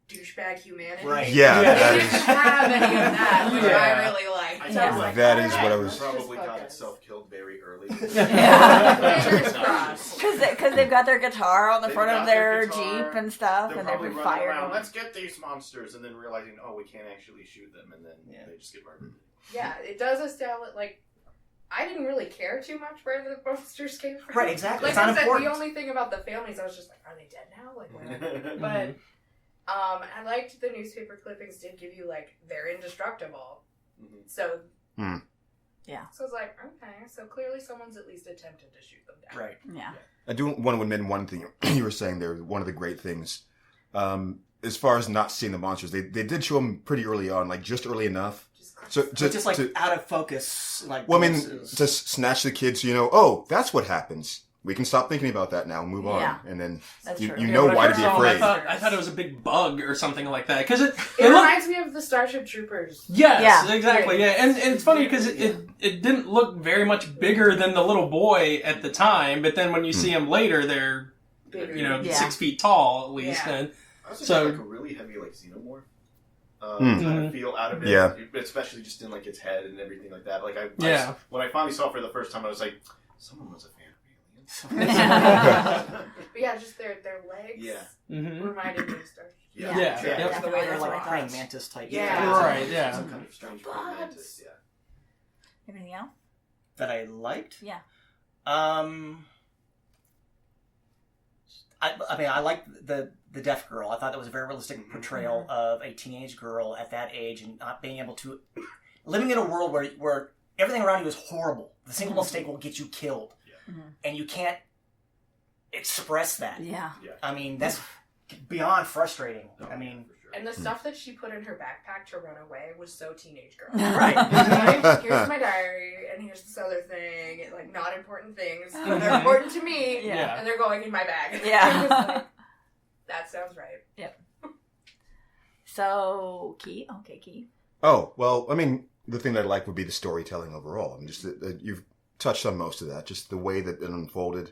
douchebag humanity. Right. Yeah, They that didn't is. have any of that, which Yeah. I really liked. I So I was feel like, that is alright, what I was- let's just Probably got focus. itself killed very early. Yeah. Fingers crossed. Because they've got their guitar on the They've front got of their their guitar. Jeep and stuff, They're and they're probably been running fired. around, let's get these monsters, and then realizing, oh, we can't actually shoot them, and then they just get murdered. Yeah, it does establish, like, I didn't really care too much where the monsters came from. Right, exactly. Like It's not I said, important. the only thing about the families, I was just like, are they dead now? Like, whatever. But I liked the newspaper clippings did give you, like, they're indestructible. So, Yeah. So I was like, okay, so clearly someone's at least attempted to shoot them down. Right. Yeah. I do want to admit one thing you were saying there. One of the great things, as far as not seeing the monsters, they did show them pretty early on, like just early enough. So Just like out of focus, like. well, I mean, glimpses. just snatch the kids. Oh, that's what happens. We can stop thinking about that now and move Yeah. on. And then That's you true. know when I why to first be saw them, afraid. I thought it was a big bug or something like that because it It looked. reminds me of the Starship Troopers. Yes, Yeah. exactly. Yeah, and it's funny because it didn't look very much bigger than the little boy at the time, but then when you see him later, they're Bigger. 6 feet tall at least, Yeah. and I also So- got like a really heavy like xenomorph kind of feel out of it, Yeah. especially just in like its head and everything like that. Like Yeah. when I finally saw it for the first time, I was like, someone was a fan of aliens. But yeah, just their legs Yeah. reminded me of Starship. Yeah. Yeah. Yeah, Yep. the way That's they're what I like thought. praying mantis type. Yeah. Right, yeah. Some kind of strange praying mantis. Yeah. Anything else? That I liked. Yeah. I mean, I liked the deaf girl. I thought that was a very realistic portrayal of a teenage girl at that age and not being able to living in a world where everything around you is horrible. The single mistake will get you killed, and you can't express that. Yeah. I mean, that's beyond frustrating. I mean, For sure. And the stuff that she put in her backpack to run away was so teenage girl. right? Like, here's my diary, and here's this other thing, and, like, not important things, but they're important to me, Yeah. and they're going in my bag. Yeah. It was like, that sounds right. So, Key. Okay, Key. Oh, well, I mean, the thing that I like would be the storytelling overall. And just you've touched on most of that. Just the way that it unfolded.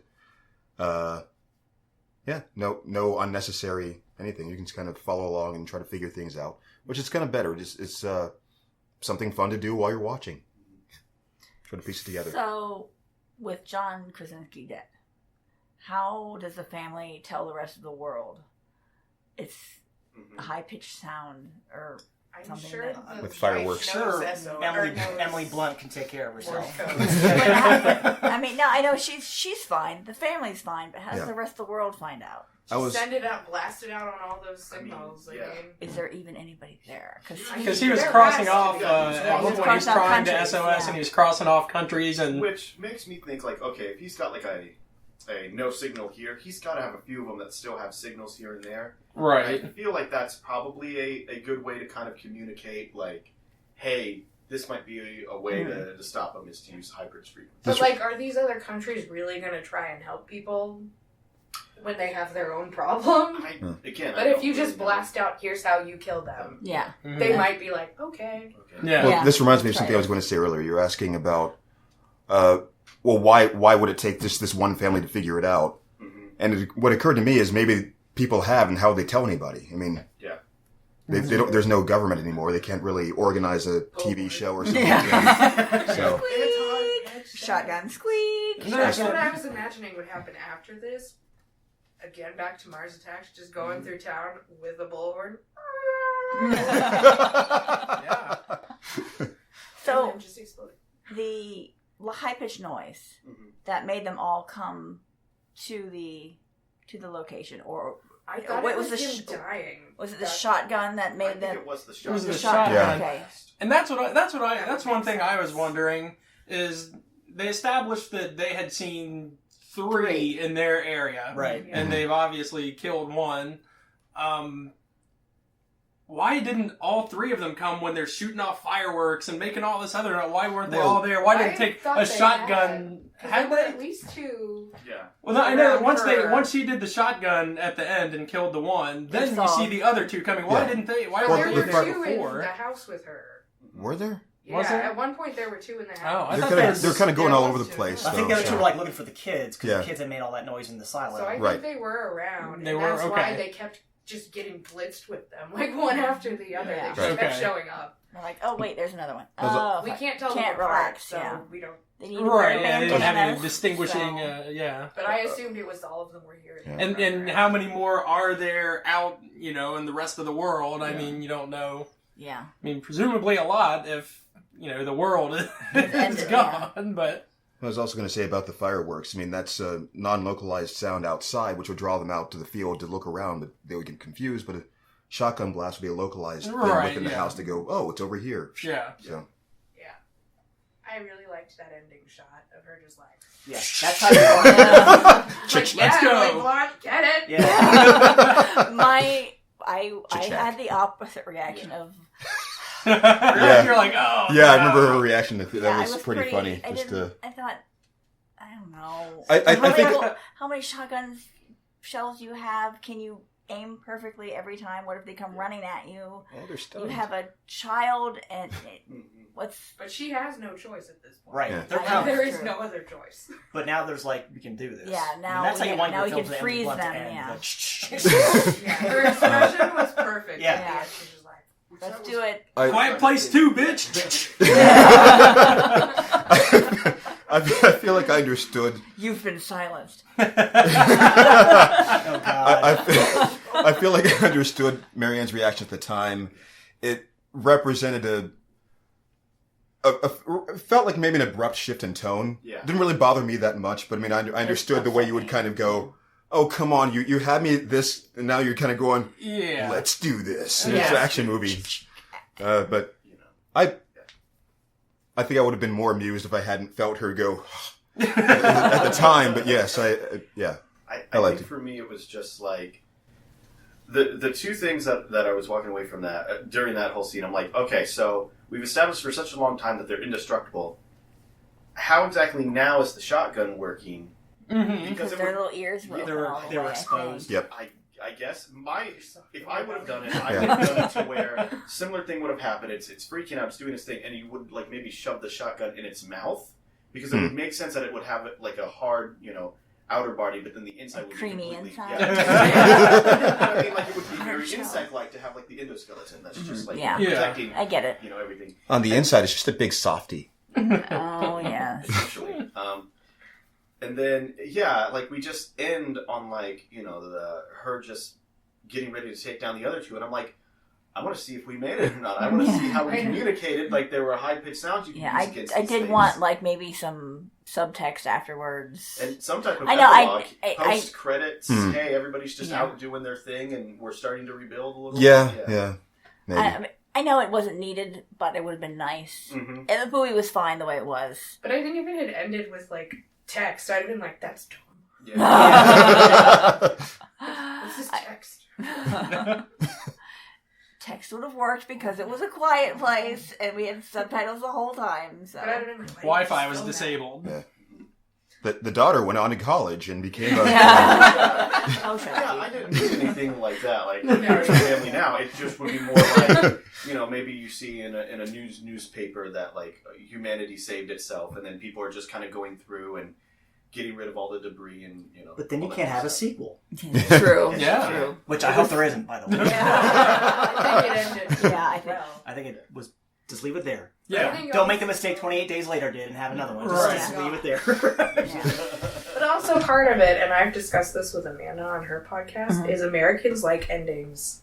Yeah, Yeah, no unnecessary anything. You can just kind of follow along and try to figure things out, which is kind of better. It's something fun to do while you're watching. Try to piece it together. So, with John Krasinski dead, how does the family tell the rest of the world it's a high-pitched sound or I'm something sure that... With fireworks. Sure, Emily Blunt can take care of herself. I mean, no, I know she's fine. The family's fine, but how does the rest of the world find out? Send it out, blast it out on all those signals. Is there even anybody there? Because he was crossing off at one point. He was trying to SOS, and he was crossing off countries, and which makes me think like, okay, if he's got like a no signal here, he's got to have a few of them that still have signals here and there. Right. I feel like that's probably a good way to kind of communicate, like, hey, this might be a way to stop them is to use hybrid frequency. But like, are these other countries really going to try and help people when they have their own problem? But if you just blast out, here's how you kill them. Yeah. They might be like, okay. Yeah. Well, this reminds me of something I was going to say earlier. You're asking about, why would it take this one family to figure it out? And what occurred to me is maybe people have, and how would they tell anybody? I mean, they don't. There's no government anymore. They can't really organize a TV show or something. So squeak, shotgun squeak. That's what I was imagining would happen after this. Again, back to Mars Attacks, just going through town with a bullhorn. Yeah. So just exploding. The high-pitched noise that made them all come to the location, or I thought it was him dying. Was it the shotgun that made them? It was the shotgun. It was the shotgun. Yeah. Okay. And that's one thing I was wondering is they established that they had seen 3 in their area, Right? And they've obviously killed one. Why didn't all 3 of them come when they're shooting off fireworks and making all this other? Why weren't they all there? Why didn't it take a shotgun? Had they? At least 2. Yeah. Well, no, I know that once she did the shotgun at the end and killed the one, then you see the other 2 coming. Why didn't they? Why there weren't were they 2 there before? in the house with her. Were there? Yeah, Was there? at one point there were 2 in the Oh, house. I thought They're kind of going all over the place. I think the other 2 were like looking for the kids because the kids had made all that noise in the silo. So I think they were around. They and were, that's why they kept just getting blitzed with them, like one after the other. Yeah. They just kept showing up. They're like, oh wait, there's another one. We can't tell Can't them apart, relax. so we don't. They need Right, yeah, they didn't have any distinguishing, But I assumed it was all of them were here. Yeah. And how many more are there out, in the rest of the world? I mean, you don't know. Yeah. I mean, presumably a lot if, the world is gone, but... I was also going to say about the fireworks. I mean, that's a non-localized sound outside, which would draw them out to the field to look around, but they would get confused. But a shotgun blast would be a localized thing within the house to go, oh, it's over here. Yeah. So. Yeah. I really liked that ending shot of her just like... Yeah, that's how you want. Let's go. Blonde, get it? Yeah. I had the opposite reaction of... Yeah. You're like, oh. Yeah, I no. remember her reaction. That was pretty funny. I thought, I don't know. I think... How many shotgun shells you have? Can you aim perfectly every time? What if they come running at you? Oh, they're You have a child, and what's... But she has no choice at this point. Right. Yeah. There is no other choice. But now there's we can do this. Yeah, now that's how you want now your we films can to freeze end, them, Yeah, her expression was perfect. Yeah. She was just like, Let's do it. Quiet Place 2, bitch. I feel like I understood. You've been silenced. Oh, God. I feel like I understood Marianne's reaction at the time. It represented felt like maybe an abrupt shift in tone. Yeah. Didn't really bother me that much, but I mean, I understood the way you would kind of go, oh, come on, you had me this, and now you're kind of going, Yeah. let's do this. Yeah. It's an action movie. But I think I would have been more amused if I hadn't felt her go at the time. But yes, I liked think it. For me, it was just like the 2 things that I was walking away from that during that whole scene. I'm like, okay, so we've established for such a long time that they're indestructible. How exactly now is the shotgun working? Mm-hmm. Because their little ears were open all the they were way, exposed. Yep. I guess if I would have done it, I would have done it to where similar thing would have happened. It's freaking out, it's doing its thing, and you would maybe shove the shotgun in its mouth because it would make sense that it would have like a hard, outer body, but then the inside would creamy be completely, inside. Yeah. I mean, like it would be very insect-like to have like the endoskeleton. That's just like protecting. I get it. Everything. On the inside, it's just a big softie. Oh yeah. Essentially. And then like we just end on like her just getting ready to take down the other two, and I'm like, I want to see if we made it or not. I want to see how we communicated. Like there were high-pitched sounds you could use against I these did things. want like maybe some subtext afterwards. And some type of I know, epilogue, post credits. Hey, everybody's just out doing their thing, and we're starting to rebuild a little. Yeah. Maybe. I know it wasn't needed, but it would have been nice. Mm-hmm. And the movie was fine the way it was. But I think if it had ended with like text, I'd have been like, "That's dumb." Yeah. This is text. Text would have worked because it was a quiet place and we had subtitles the whole time. So Wi-Fi was disabled. Yeah. The daughter went on to college and became a... I didn't do anything like that. Like, family now, it just would be more like, maybe you see in a newspaper that, like, humanity saved itself, and then people are just kind of going through and getting rid of all the debris and, But then you can't have a sequel. True. Yeah. Which I hope there isn't, by the way. I think it ended. I think it was... Just leave it there. Yeah. Don't make the mistake 28 Days Later did and have another one. Just leave it there. But also part of it, and I've discussed this with Amanda on her podcast, is Americans like endings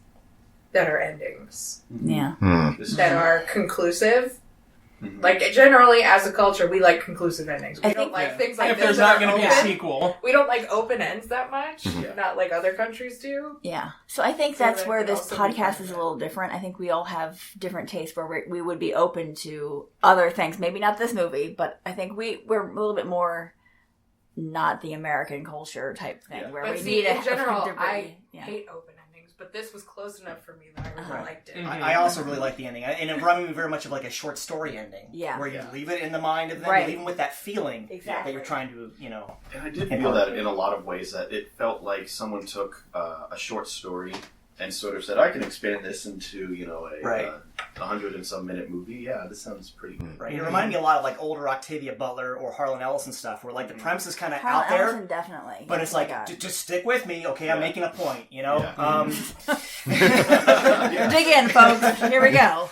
that are endings. Yeah. That are conclusive. Mm-hmm. Like, generally, as a culture, we like conclusive endings. We don't like things like if this. If there's not going to be a sequel. We don't like open ends that much. Not like other countries do. Yeah. So I think that's where this podcast is a little different. I think we all have different tastes where we would be open to other things. Maybe not this movie, but I think we're a little bit more not the American culture type thing. Where but we see, need in general, I hate open endings, but this was close enough for me that I really liked it. I also really like the ending, and it reminded me very much of like a short story ending, where you leave it in the mind of them, you leave them with that feeling that you're trying to, And I did feel that in a lot of ways, that it felt like someone took a short story and sort of said, I can expand this into, a 100 and some minute movie. Yeah, this sounds pretty good. Right. It reminded me a lot of like older Octavia Butler or Harlan Ellison stuff, where like the premise is kind of out there. Ellison, definitely. But it's like, just stick with me, okay? I'm making a point, Dig in, folks. Here we go.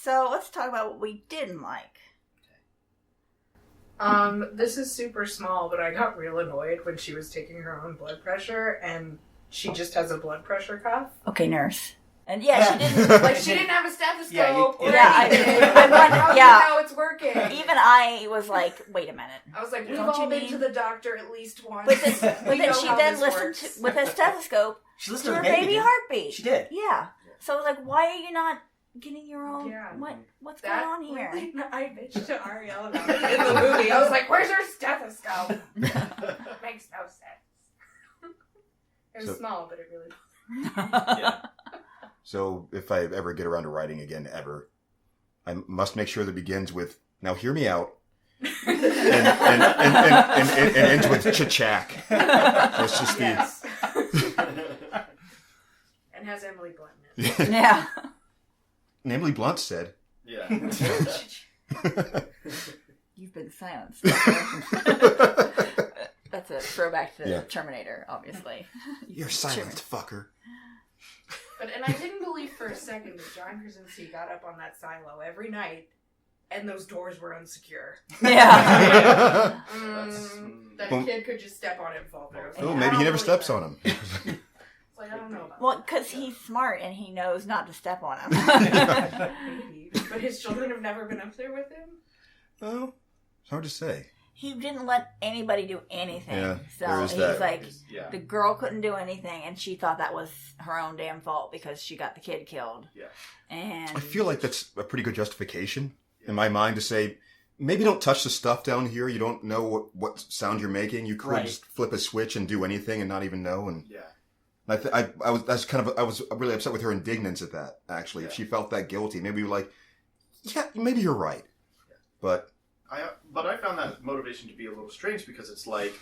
So let's talk about what we didn't like. This is super small, but I got real annoyed when she was taking her own blood pressure, and she just has a blood pressure cuff. Okay, nurse. And she didn't she didn't have a stethoscope or anything. I how it's working. Even I was like, wait a minute. I was like, we've all been to the doctor at least once. But then she then listened to, with a stethoscope to her baby heartbeat. She did. Yeah. So I was like, why are you not getting your own? What's going on here? Really, I bitched to Ariel about it in the movie. I was like, where's her stethoscope? Makes no sense. It was small, but it really So if I ever get around to writing again, I must make sure that it begins with, now hear me out, and ends with cha-chack. That's just and has Emily Blunt in it. Yeah. And Emily Blunt said, yeah. You've been silenced. That's a throwback to Terminator, obviously. You're silenced, fucker. And I didn't believe for a second that John Krasinski got up on that silo every night and those doors were unsecure. Yeah. That kid could just step on it and fall through. Oh, maybe he never steps on him. It's like, I don't know about that. Because he's smart and he knows not to step on him. Maybe. But his children have never been up there with him? Oh, it's hard to say. He didn't let anybody do anything. Yeah, so he's like, the girl couldn't do anything, and she thought that was her own damn fault because she got the kid killed. Yeah. And I feel like that's a pretty good justification in my mind to say, maybe don't touch the stuff down here. You don't know what sound you're making. You could just flip a switch and do anything and not even know. And I was really upset with her indignance at that. Actually, if she felt that guilty, maybe maybe you're right, but I found that motivation to be a little strange because it's like,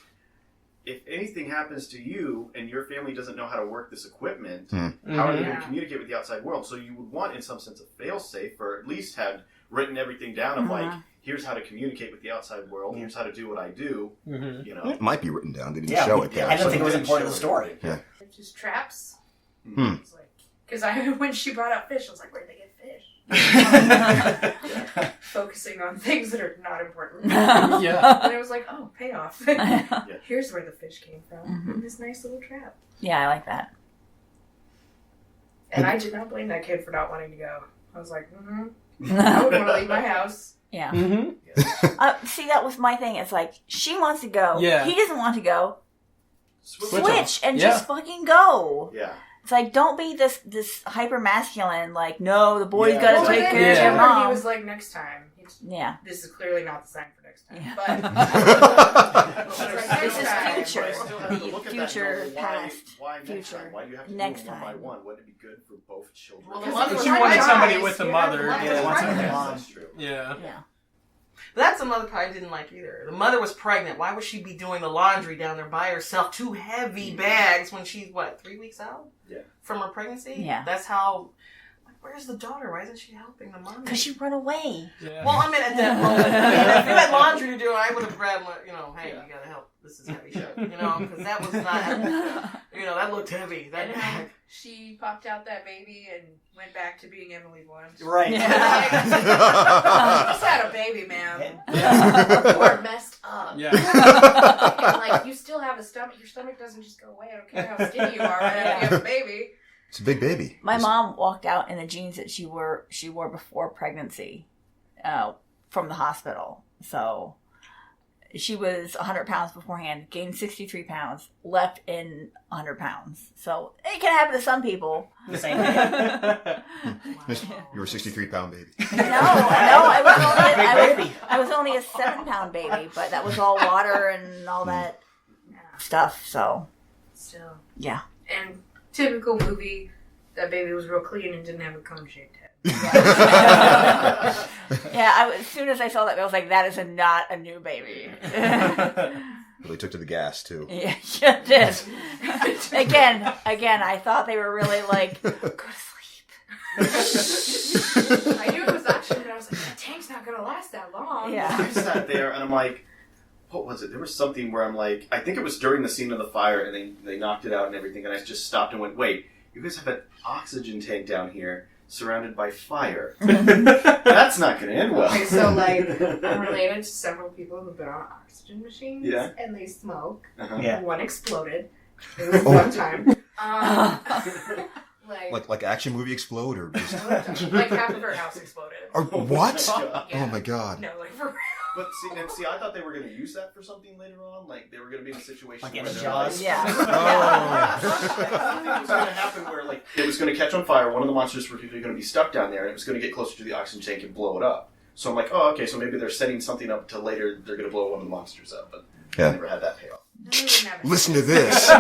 if anything happens to you and your family doesn't know how to work this equipment, how are they going to communicate with the outside world? So you would want, in some sense, a fail-safe, or at least had written everything down of like, here's how to communicate with the outside world. Here's how to do what I do. You know, it might be written down. They didn't show it there. I didn't think it was important to the story. Yeah. Just traps. Hmm. Because when she brought up fish, I was like, where'd they get fish? Focusing on things that are not important. Yeah. And I was like, oh, payoff. Here's where the fish came from. In this nice little trap. Yeah, I like that. And I did not blame that kid for not wanting to go. I was like, I would want to leave my house. Yeah. See, that was my thing. It's like, she wants to go. Yeah. He doesn't want to go. Switch And just fucking go. Yeah. It's like, don't be this hyper masculine. Like, no, the boy's got to take care of He your mom. was like, next time. Yeah. This is clearly not the sign for next time. Yeah. But This is future. I still have to look at Future, that, past, why next future. time? Why do you have to Next do them one time. by one? Wouldn't it be good for both children? Well, If you wanted somebody with the mother. Yeah, once in a while. That's true. Yeah. That's another part I didn't like either. The mother was pregnant. Why would she be doing the laundry down there by herself? 2 heavy bags when she's, 3 weeks out? Yeah. From her pregnancy? Yeah. That's how... Where's the daughter? Why isn't she helping the mom? Because she run away. Yeah. Well, I mean, at that moment, if you had laundry to do, I would have grabbed my, hey, you gotta help. This is heavy shit, because that was not, that looked heavy. That bag. she popped out that baby and went back to being Emily Blunt. Right. Yeah. You just had a baby, man. Yeah. You are messed up. Yeah. And, you still have a stomach. Your stomach doesn't just go away. I don't care how skinny you are right after you have a baby. It's a big baby. My mom walked out in the jeans that she wore before pregnancy from the hospital. So she was 100 pounds beforehand, gained 63 pounds, left in 100 pounds. So it can happen to some people. The same thing. You were a 63-pound baby. I was only a 7-pound baby, but that was all water and all that stuff. So Still. yeah. And typical movie, that baby was real clean and didn't have a cone-shaped head. Yeah, as soon as I saw that, I was like, that is not a new baby. Really took to the gas, too. Yeah, it did. Again, I thought they were really like, go to sleep. I knew it was action, but I was like, that tank's not going to last that long. Yeah. I sat there and I'm like, what was it? There was something where I'm like, I think it was during the scene of the fire and they knocked it out and everything, and I just stopped and went, wait, you guys have an oxygen tank down here surrounded by fire. That's not going to end well. Okay, so I'm related to several people who've been on oxygen machines, and they smoke. Yeah. One exploded. It was one time. Like action movie explode or just... like half of her house exploded. Or what? Yeah. Oh my god. No, for real. But see, I thought they were going to use that for something later on. Like, they were going to be in a situation Like where in they're Jaws? Yeah. I think it was going to happen where, it was going to catch on fire. One of the monsters were going to be stuck down there, and it was going to get closer to the oxygen tank and blow it up. So I'm like, oh, okay, so maybe they're setting something up to later they're going to blow one of the monsters up. But I never had that payoff. Listen to this.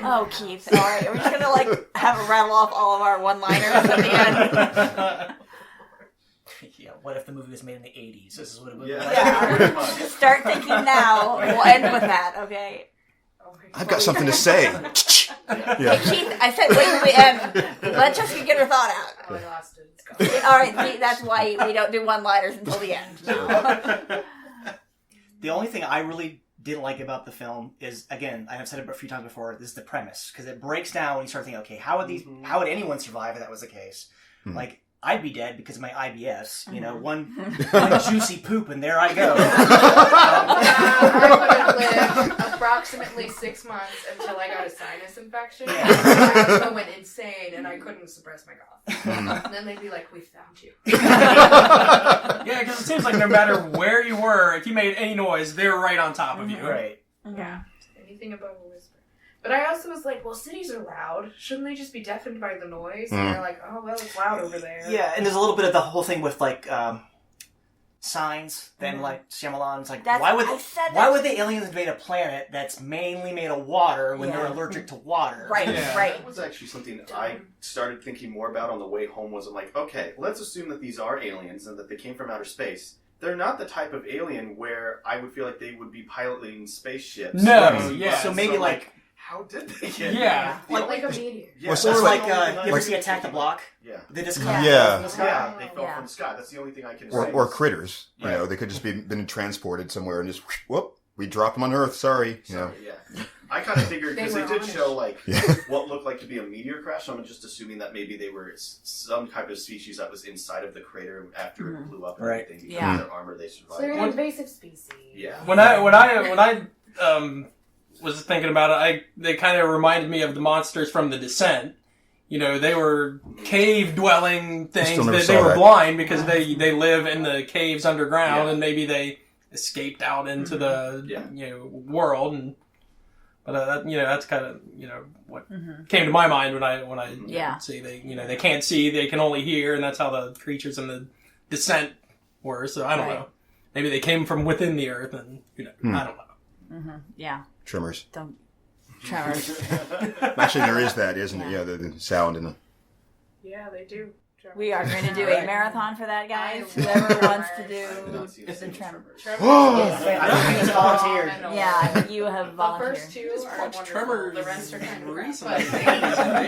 Oh, Keith. All right, are we just gonna have a rattle off all of our one-liners at the end? Yeah. What if the movie was made in the 80s? This is what it would be Yeah. like. Pretty much. Start thinking now. We'll end with that. Okay. I've got something to say. Hey, Keith, I said wait till the end. Let Jessica get her thought out. Oh, I lost it. It's gone. All right, see, that's why we don't do one-liners until the end. The only thing I really didn't like about the film is, again, I have said it a few times before, this is the premise. Because it breaks down when you start thinking, okay, how would anyone survive if that was the case? Like, I'd be dead because of my IBS. One juicy poop and there I go. I would have lived approximately 6 months until I got a sinus infection. I went insane and I couldn't suppress my cough. And then they'd be like, we found you. Yeah, because it seems like no matter where you were, if you made any noise, they were right on top of you. Right. Yeah. Anything above a whisper. But I also was like, well, cities are loud. Shouldn't they just be deafened by the noise? And they're like, oh, well, it's loud over there. Yeah, and there's a little bit of the whole thing with, signs. Then, Shyamalan's like, why would the aliens invade a planet that's mainly made of water when they're allergic to water? Right, right. That was actually something I started thinking more about on the way home. I'm like, okay, let's assume that these are aliens and that they came from outer space. They're not the type of alien where I would feel like they would be piloting spaceships. No, yeah. So maybe, how did they get Yeah. Like a meteor. Yeah, Well, so it's like, you ever see Attack the Block? Yeah. They just Yeah. come Yeah. from the sky. Yeah, they fell Yeah. from the sky. That's the only thing I can say. Or critters. You Right. know, they could just been transported somewhere and just, whoop, we dropped them on Earth, sorry. You know. Sorry, yeah. I kind of figured, because they did show, like, Yeah. what looked like to be a meteor crash, so I'm just assuming that maybe they were some type of species that was inside of the crater after it blew up and Right. everything. Because Yeah. of their armor, they So they're survived. an invasive species. Yeah. When I was thinking about it, they kind of reminded me of the monsters from The Descent. You know, they were cave-dwelling things. Still never They saw were that. blind because they live in the caves underground, Yeah. and maybe they escaped out into the world. But that's kind of what came to my mind when I see they can't see, they can only hear, and that's how the creatures in The Descent were. So I don't know. Maybe they came from within the earth, and I don't know. Mm-hmm. Yeah. Tremors. Tremors. Actually, there is that, isn't it? Yeah, the sound and the... Yeah, they do. We are going to do a marathon for that, guys. Whoever wants to do the Tremors. I think it's volunteered. Yeah, I think you have The volunteered. first two are wonderful. Tremors The rest are kind of crap. recently.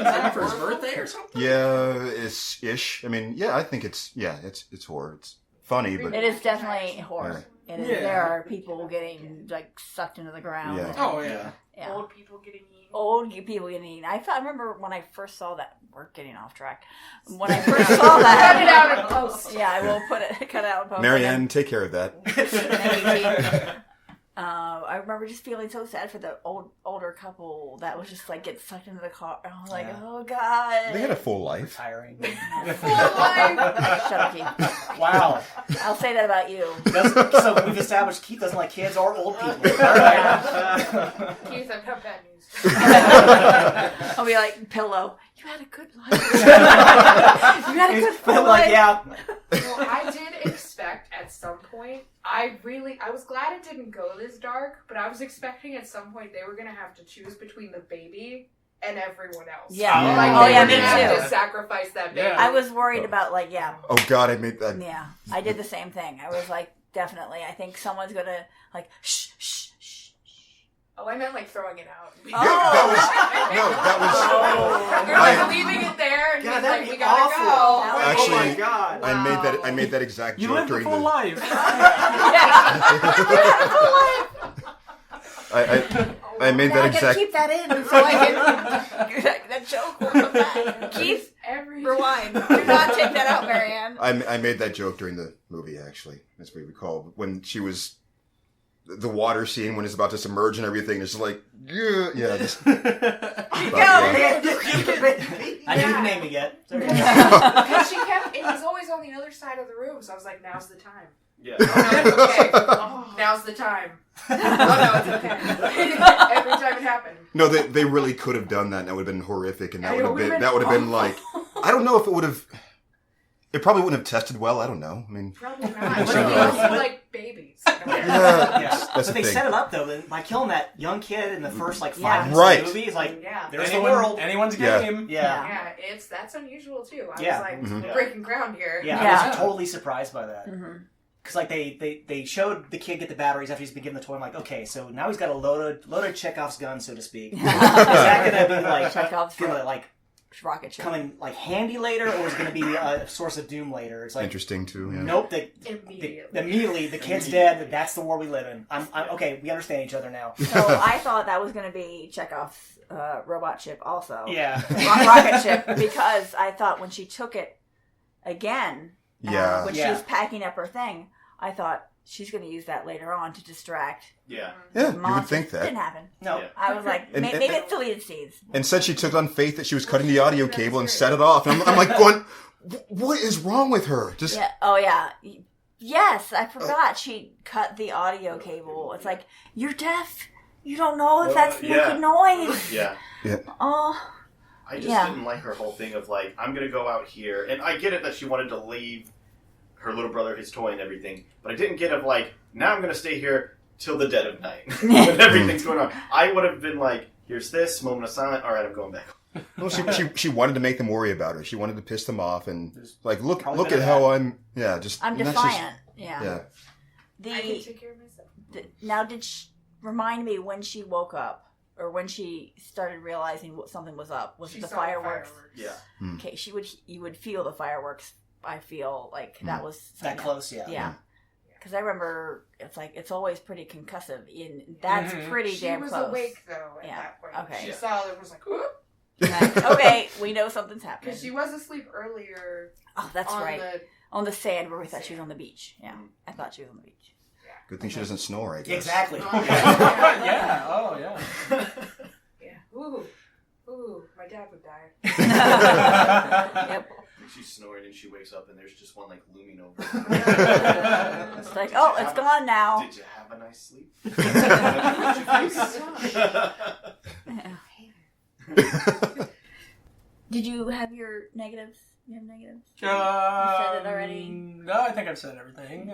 But For his birthday or something? Yeah, it's ish. I mean, yeah, I think it's horror. It's funny, but... It is definitely horror. It is. Yeah. There are people getting like sucked into the ground. Yeah. Oh yeah. Yeah. old people getting eaten. Old people getting eaten. I remember when I first saw that. We're getting off track. When I first saw that, Cut it out in post. Yeah, I will cut it out in post. Marianne, take care of that. I remember just feeling so sad for the older couple that was just like getting sucked into the car. I was like, oh god. They had a full life. Tiring. Full life. Shut up, Keith. Wow. I'll say that about you. So we've established Keith doesn't like kids or old people. All right. Keith, I've got bad news. I'll be like, Pillow, you had a good life. You had a good full life. Like, yeah. Well, I did expect at some point, I was glad it didn't go this dark, but I was expecting at some point they were going to have to choose between the baby and everyone else. Yeah. Like, Oh, they yeah, were me gonna have too. to sacrifice that baby. Yeah. I was worried about like, Oh God, I made that. yeah, I did the same thing. I was like, definitely, I think someone's going to like, shh, shh, shh. Oh, I meant like throwing it out. Oh. You're like leaving it there and Yeah, being that'd like, be we gotta awful. go. Actually, oh my God. I made that exact You joke lived a during full the. life. I made that I gotta exact. keep that in so I can that joke will come back. Keith, rewind. Do not take that out, Marianne. I made that joke during the movie, actually, as we recall, when she was the water scene when it's about to submerge and everything. It's like, yeah. Just, Go. I didn't name it yet. Because she kept, it was always on the other side of the room, so I was like, now's the time. Yeah. Oh, no, it's okay. Now's the time. Oh, no, it's okay. Every time it happened. No, they really could have done that, and that would have been horrific, and that I would know, have been like, I don't know if it would have. It probably wouldn't have tested well. I don't know. I mean, Probably not. But it was like babies. yeah, But the they thing. set it up though by killing that young kid in the first like 5 Yeah. minutes Right. of the movie. It's like Yeah. there's the world. Anyone's Yeah. game. Yeah. Yeah, that's unusual too. I Yeah. was like, Mhm. we're breaking ground here. Yeah, Yeah. I was totally surprised by that. Mm-hmm. Because like they showed the kid get the batteries after he's been given the toy. I'm like, okay, so now he's got a loaded Chekhov's gun, so to speak. Is that gonna be like Chekhov's gonna like rocket ship. come in like handy later, or is it gonna be a source of doom later? It's like Interesting too. Yeah. nope. Immediately. The kid's dead. That's the war we live in. I'm okay. We understand each other now. So I thought that was going to be Chekhov's robot ship also. Yeah. Rocket ship, because I thought when she took it again, Yeah. when Yeah. she was packing up her thing, I thought she's going to use that later on to distract Yeah. Yeah, you would monsters. think Didn't that. happen. No. Yeah. I was like, And- maybe it's deleted scenes. And said she took on faith that she was cutting the audio cable and set it off. And I'm like going, what is wrong with her? Just Yeah. Oh yeah. Yes, I forgot she cut the audio cable. It's like, you're deaf. You don't know if that's yeah. making noise. Yeah. Oh. I just Yeah. didn't like her whole thing of like, I'm gonna go out here, and I get it that she wanted to leave her little brother his toy and everything, but I didn't get of like, now I'm gonna stay here till the dead of night when everything's going on. I would have been like, here's this moment of silence. All right, I'm going back. well, she wanted to make them worry about her. She wanted to piss them off and like look Probably at better how than I'm I'm and that's just- defiant. Yeah. yeah. I can take care of myself. Now, remind me when she woke up. or when she started realizing something was up, was it the fireworks? Yeah. Okay, you would feel the fireworks. I feel like that was that close. Yeah. Because I remember it's always pretty concussive. That's pretty damn close. She was awake though at that point. Okay. She saw it, was like, whoop. Okay, we know something's happening. Because she was asleep earlier. Oh, that's right. On the sand where we thought she was on the beach. Yeah, I thought she was on the beach. Yeah. Good thing she doesn't snore, I guess. Exactly. Yeah. Oh, yeah. Yeah. Ooh, my dad would die. Yep. She's snoring and she wakes up and there's just one like looming over. It's like, oh, it's gone now. Did you have a nice sleep? Did you have your negatives? You have negatives? You said it already? No, I think I've said everything.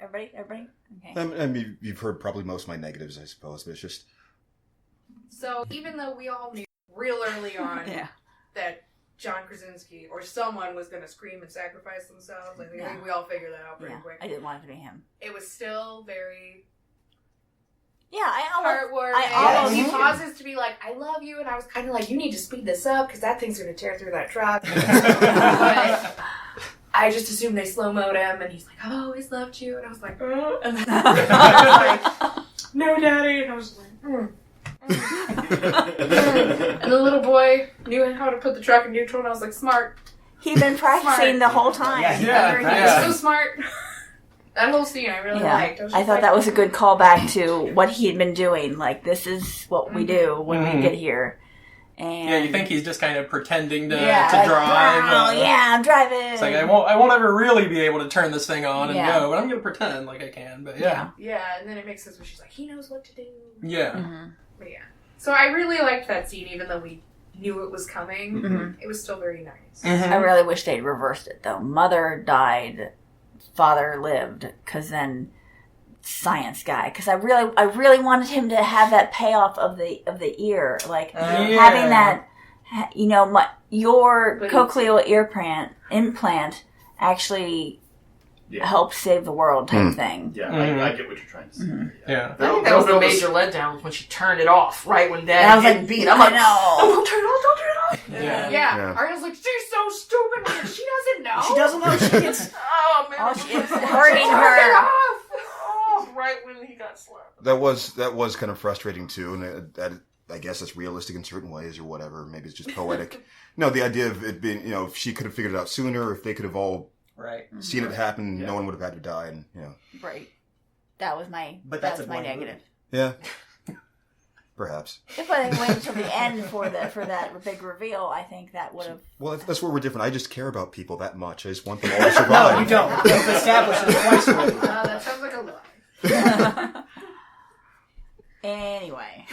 Everybody? Okay. I mean, you've heard probably most of my negatives, I suppose, but it's just... So, even though we all knew real early on that John Krasinski or someone was going to scream and sacrifice themselves, I think we all figured that out pretty quick. I didn't want it to be him. It was still very... Yeah, heartwarming. He pauses to be like, I love you, and I was kind of like, you need to speed this up, because that thing's going to tear through that truck. But I just assumed they slow-mo'd him, and he's like, I've always loved you, and I was like, and then I was like, no, Daddy, and I was like, And the little boy knew how to put the truck in neutral, and I was like, smart. He'd been practicing the whole time. Yeah. So smart. That whole scene I really liked. I thought that was a good callback to what he had been doing. Like, this is what we do when we get here. And you think he's just kind of pretending to like, drive. I'm driving. It's like, I won't ever really be able to turn this thing on and go, but I'm going to pretend like I can. But yeah, and then it makes sense when she's like, he knows what to do. Yeah. Mm-hmm. But yeah. So I really liked that scene, even though we knew it was coming. Mm-hmm. It was still very nice. Mm-hmm. I really wish they'd reversed it, though. Mother died, father lived, because then science guy. Because I really wanted him to have that payoff of the ear, like having that. Your cochlear implant actually helps save the world type thing. Yeah, I get what you're trying to say. I think that was the major letdown when she turned it off right when Dad was getting beat. I'm like, no, don't turn it off, don't turn it off. Yeah. Ariel's like, she's so stupid. Like, she doesn't know. She doesn't know. She gets. Oh man, it's hurting her. Oh, right when he got slapped. That was kind of frustrating too, and that I guess it's realistic in certain ways or whatever. Maybe it's just poetic. No, the idea of it being, if she could have figured it out sooner, if they could have all seen it happen, no one would have had to die, and Right. That was my. But that's my negative. Yeah. Perhaps. If I waited until the end for that big reveal, I think that would have. Well, that's where we're different. I just care about people that much. I just want them all to survive. No, you don't. You've established it twice already. That sounds like a lie. Anyway.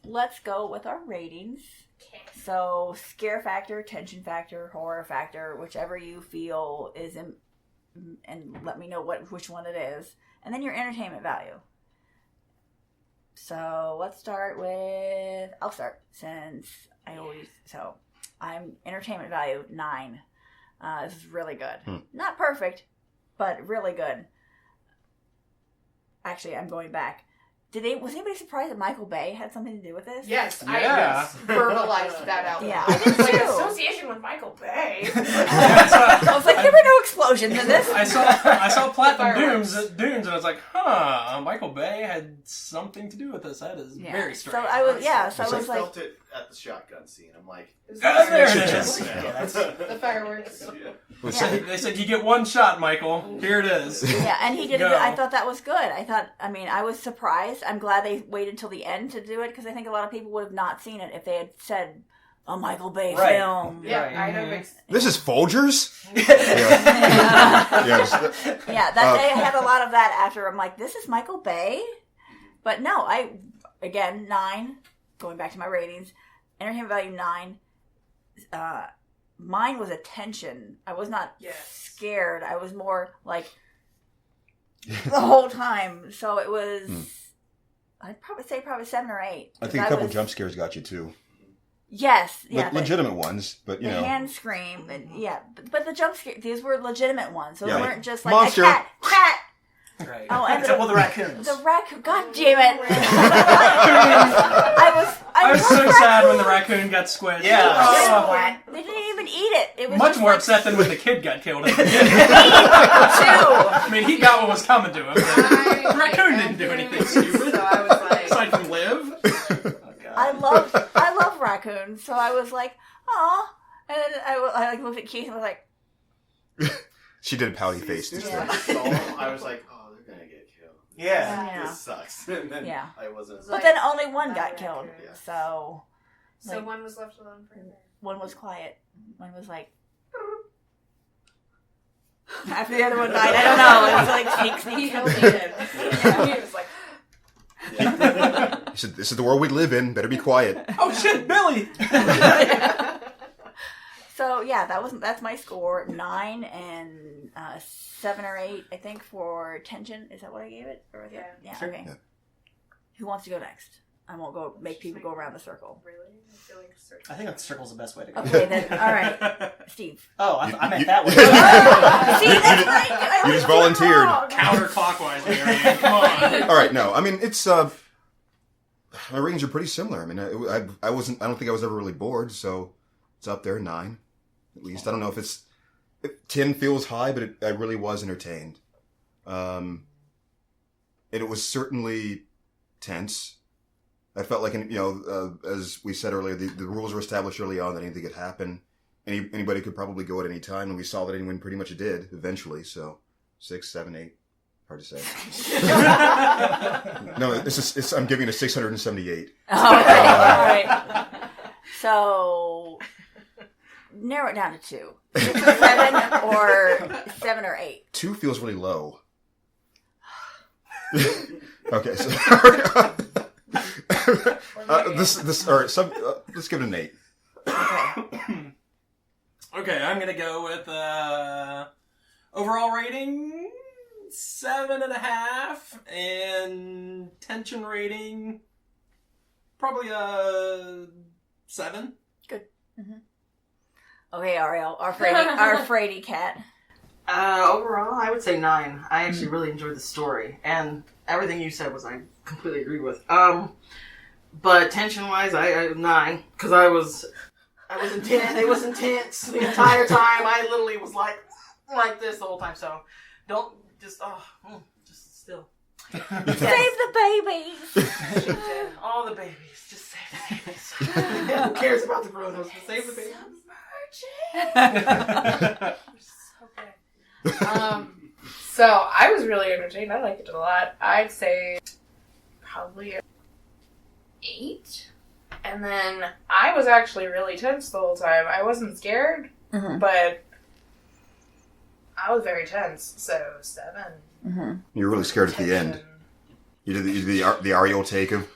Let's go with our ratings. Okay. So, scare factor, tension factor, horror factor, whichever you feel is in, and let me know which one it is. And then your entertainment value. So, let's start with... I'll start, since I always... So, I'm entertainment value, 9. This is really good. Not perfect, but really good. Actually, I'm going back. Was anybody surprised that Michael Bay had something to do with this? Yes, I verbalized that out. Yeah, I did like association with Michael Bay. I was like, there were no explosions in this. I saw Platinum Dunes, and I was like, Michael Bay had something to do with this. That is very strange. So I was like, felt it at the shotgun scene. I'm like, there it is. That's the fireworks. They said you get one shot, Michael. Here it is. Yeah, and he did. I thought that was good. I was surprised. I'm glad they waited till the end to do it, because I think a lot of people would have not seen it if they had said a Michael Bay film. Yeah, I know. This is Folgers? Yeah, I had a lot of that after. I'm like, this is Michael Bay? But no, 9, going back to my ratings, entertainment value 9. Mine was attention. I was not scared. I was more like the whole time. So it was, I'd probably say 7 or 8. I think a couple jump scares got you too. Yes. Yeah. Legitimate ones, but the hand scream. And, but the jump scare, these were legitimate ones. Those weren't just like Monster. a cat. Right. Oh, and Except for the raccoons. The raccoon. God damn it! I was so sad when the raccoon got squished. Yeah. Oh. They didn't even eat it. It was Much just more like, upset than when the kid got killed at the beginning. I mean, he got what was coming to him. But the raccoon didn't do anything stupid. So I was like, Aside from live. I love raccoons, so I was like, oh. And then I looked at Keith and was like, She did a pouty face. Just Yeah. I was like, oh, they're gonna get killed. Yeah. This sucks. And then Yeah. I wasn't. but then only one got killed, Yeah. so like, one was left alone forever. one was quiet. One was like, after the other one died, I don't know. It was like sneak. He hated. He was like, He said, "This is the world we live in. Better be quiet." Oh shit, Billy! So yeah, that's my score. 9 and 7 or 8, I think, for tension. Is that what I gave it? Or yeah. Sure. Okay. Yeah. Who wants to go next? I won't go make people go around the circle. really? I feel like I think a circle's the best way to go. Okay, then. All right, Steve. Oh, I meant that way. See, that's right. I You was just volunteered. wrong. Counterclockwise, Marianne. Come on. All right, no, I mean it's my ratings are pretty similar. I mean, I don't think I was ever really bored, so it's up there 9, at least. I don't know if 10 feels high, but I really was entertained. And it was certainly tense. I felt like, as we said earlier, the rules were established early on that anything could happen. Anybody could probably go at any time, and we saw that anyone pretty much did eventually. So 6, 7, 8. Hard to say. No, I'm giving it a 678. Oh, okay. All right. So narrow it down to 2. 6 or 7, or 7 or 8. 2 feels really low. Okay, so this all right. Let's give it an 8. Okay. Okay, I'm gonna go with overall rating 7.5, and tension rating probably 7. Good. Mm-hmm. Okay, Ariel, our Frady cat. Overall, I would say 9. I actually really enjoyed the story, and everything you said I completely agree with. But tension-wise, I 9, because I was intense. It was intense the entire time. I literally was like this the whole time. So don't just still Save the babies. all the babies. Just save the babies. Who cares about the grown-ups? But save the babies. So I was really entertained. I liked it a lot. I'd say probably 8. And then I was actually really tense the whole time. I wasn't scared, but I was very tense. So 7. Mm-hmm. You were really scared at the end. You did the Ariel take of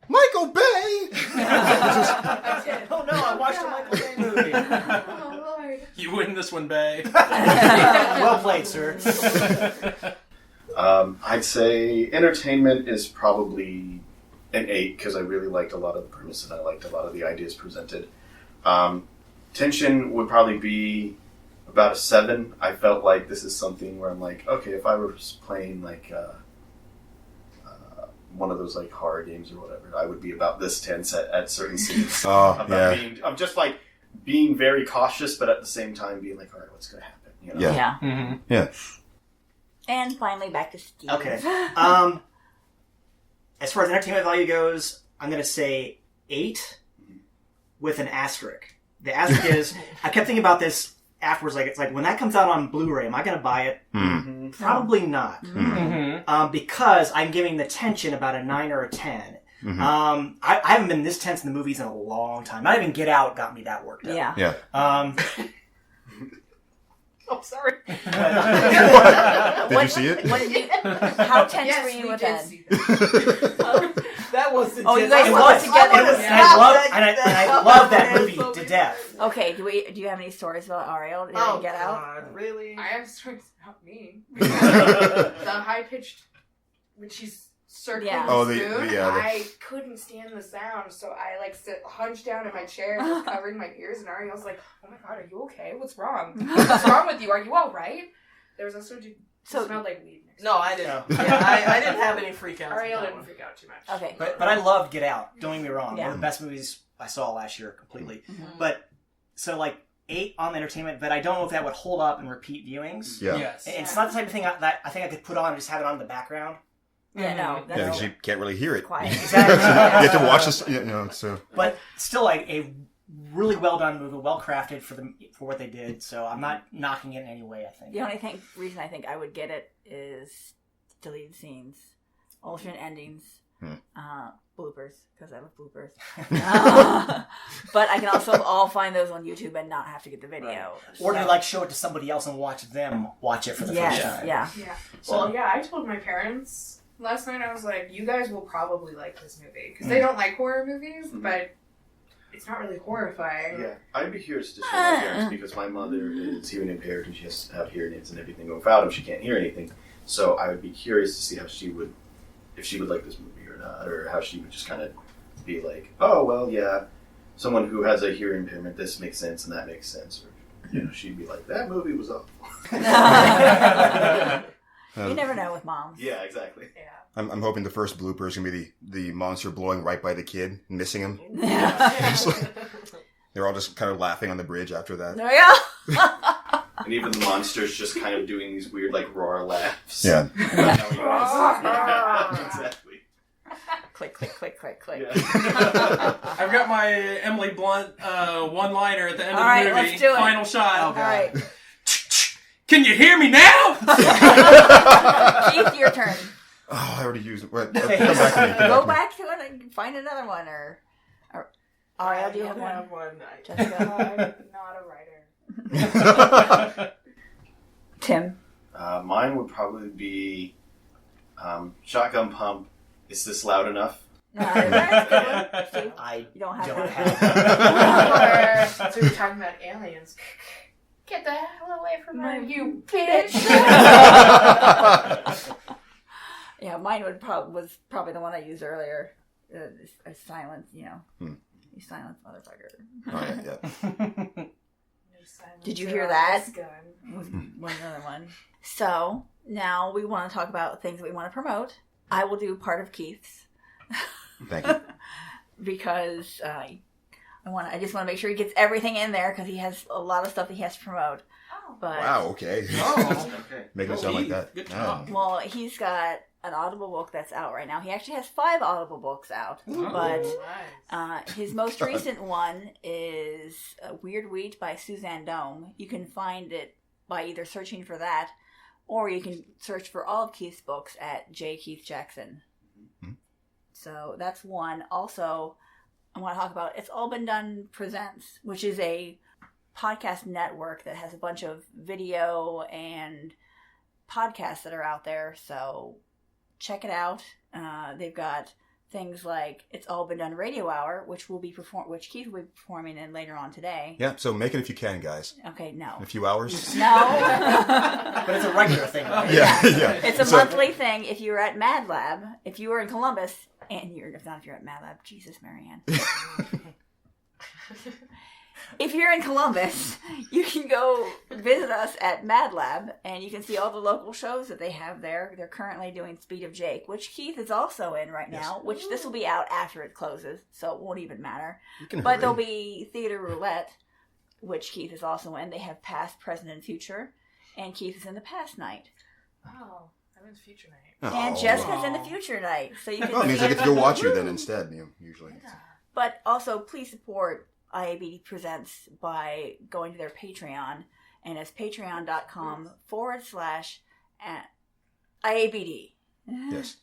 Michael Bay. I did. Oh no, I watched a Michael Bay movie. Oh Lord. You win this one, Bay. Well played, sir. I'd say entertainment is probably an 8 because I really liked a lot of the premise and I liked a lot of the ideas presented. Tension would probably be about a 7. I felt like this is something where I'm like, okay, if I was playing like one of those like horror games or whatever, I would be about this tense at certain scenes. I'm just like being very cautious, but at the same time being like, all right, what's going to happen? You know? Yeah. Mm-hmm. Yeah. And finally, back to Steve. Okay. As far as entertainment value goes, I'm going to say 8 with an asterisk. The asterisk is, I kept thinking about this afterwards, like, it's like, when that comes out on Blu-ray, am I going to buy it? Mm. Probably not. Mm-hmm. Because I'm giving the tension about a 9 or a 10. Mm-hmm. I haven't been this tense in the movies in a long time. Not even Get Out got me that worked up. Yeah. Yeah. Oh, sorry. Did you see it? How tense Yes, were you we with did that? see that. That was intense. Oh, you guys It saw was. it together. I love that movie to death. Okay, do you have any stories about Ariel? Did Oh, you get out? God, really? I have stories about me. The high pitched when she's circling Yeah. Oh, the the- spoon. the, uh, the- I couldn't stand the sound, so I like hunched down in my chair, just covering my ears, and Ariel's like, "Oh my God, are you okay? What's wrong? What's wrong with you? Are you all right?" There was also So it smelled like weed. No, I didn't. Yeah, I didn't have any freakouts. Ariel didn't freak out too much. Okay. But I loved Get Out. Don't get me wrong. Yeah. One of the best movies I saw last year completely. Mm-hmm. But, so like, 8 on the entertainment, but I don't know if that would hold up in repeat viewings. Yeah. Yes. And it's not the type of thing that I think I could put on and just have it on in the background. Yeah, no. Yeah, because you can't really hear it. Quiet. Exactly. You have to watch this, so. But still, like, a really well done movie, well crafted for what they did. So I'm not knocking it in any way, I think. The only reason I think I would get it is deleted scenes, alternate endings, bloopers, because I love bloopers. But I can also all find those on YouTube and not have to get the video. Right. Or do like show it to somebody else and watch them watch it for the first time? Yeah. So. Well, yeah, I told my parents last night, I was like, you guys will probably like this movie. Because they don't like horror movies, but it's not really horrifying. Yeah, I'd be curious to show my parents because my mother is hearing impaired and she has to have hearing aids and everything. Without them, she can't hear anything. So I would be curious to see how if she would like this movie or not, or how she would just kind of be like, oh, well, yeah, someone who has a hearing impairment, this makes sense and that makes sense. Or, she'd be like, that movie was awful. You never know with moms. Yeah, exactly. Yeah. I'm hoping the first blooper is going to be the monster blowing right by the kid, missing him. They're all just kind of laughing on the bridge after that. There you go. And even the monster's just kind of doing these weird, like, roar laughs. Yeah. Yeah, exactly. Click, click, click, click, click. Yeah. I've got my Emily Blunt one-liner at the end All of the right, movie. let's do it. Final shot. All right. Can you hear me now? Keith, your turn. Oh, I already used it. Wait, come back to me. Go back to it and find another one. Or Ariel, do you have one? I have one. Jessica? I'm not a writer. Tim? Mine would probably be Shotgun Pump. Is this loud enough? That's a good one. Steve, I you don't have don't one. have So we were talking about aliens. Get the hell away from her, you bitch! Yeah, mine was probably the one I used earlier. A silence, You silence motherfucker. Oh, yeah. Did you hear that? Was another one. So now we want to talk about things that we want to promote. I will do part of Keith's. Thank you. Because I just want to make sure he gets everything in there because he has a lot of stuff that he has to promote. Oh. But, Wow, okay. Okay. Making it sound like that. Good Oh. job. well, he's got an Audible book that's out right now. He actually has 5 Audible books out. But his most recent one is Weird Wheat by Suzanne Dome. You can find it by either searching for that or you can search for all of Keith's books at J. Keith Jackson. Mm-hmm. So that's one. Also, I want to talk about It's All Been Done Presents, which is a podcast network that has a bunch of video and podcasts that are out there. So check it out. They've got things like It's All Been Done Radio Hour, which Keith will be performing in later on today. Yeah, so make it if you can, guys. Okay, no. In a few hours. No. But it's a regular thing, right? Yeah. It's a monthly thing. If you're at Mad Lab, if you were in Columbus, and if you're at Mad Lab, Jesus, Marianne. If you're in Columbus, you can go visit us at Mad Lab, and you can see all the local shows that they have there. They're currently doing Speed of Jake, which Keith is also in right now, which this will be out after it closes, so it won't even matter. But there'll be Theater Roulette, which Keith is also in. They have Past, Present, and Future, and Keith is in the Past Night. Oh, I'm in Future Night. And Jessica's in the Future Night, so you can Well, it means I get to go watch you then instead, usually. Yeah. But also, please support IABD Presents by going to their Patreon, and it's patreon.com/IABD. Yes.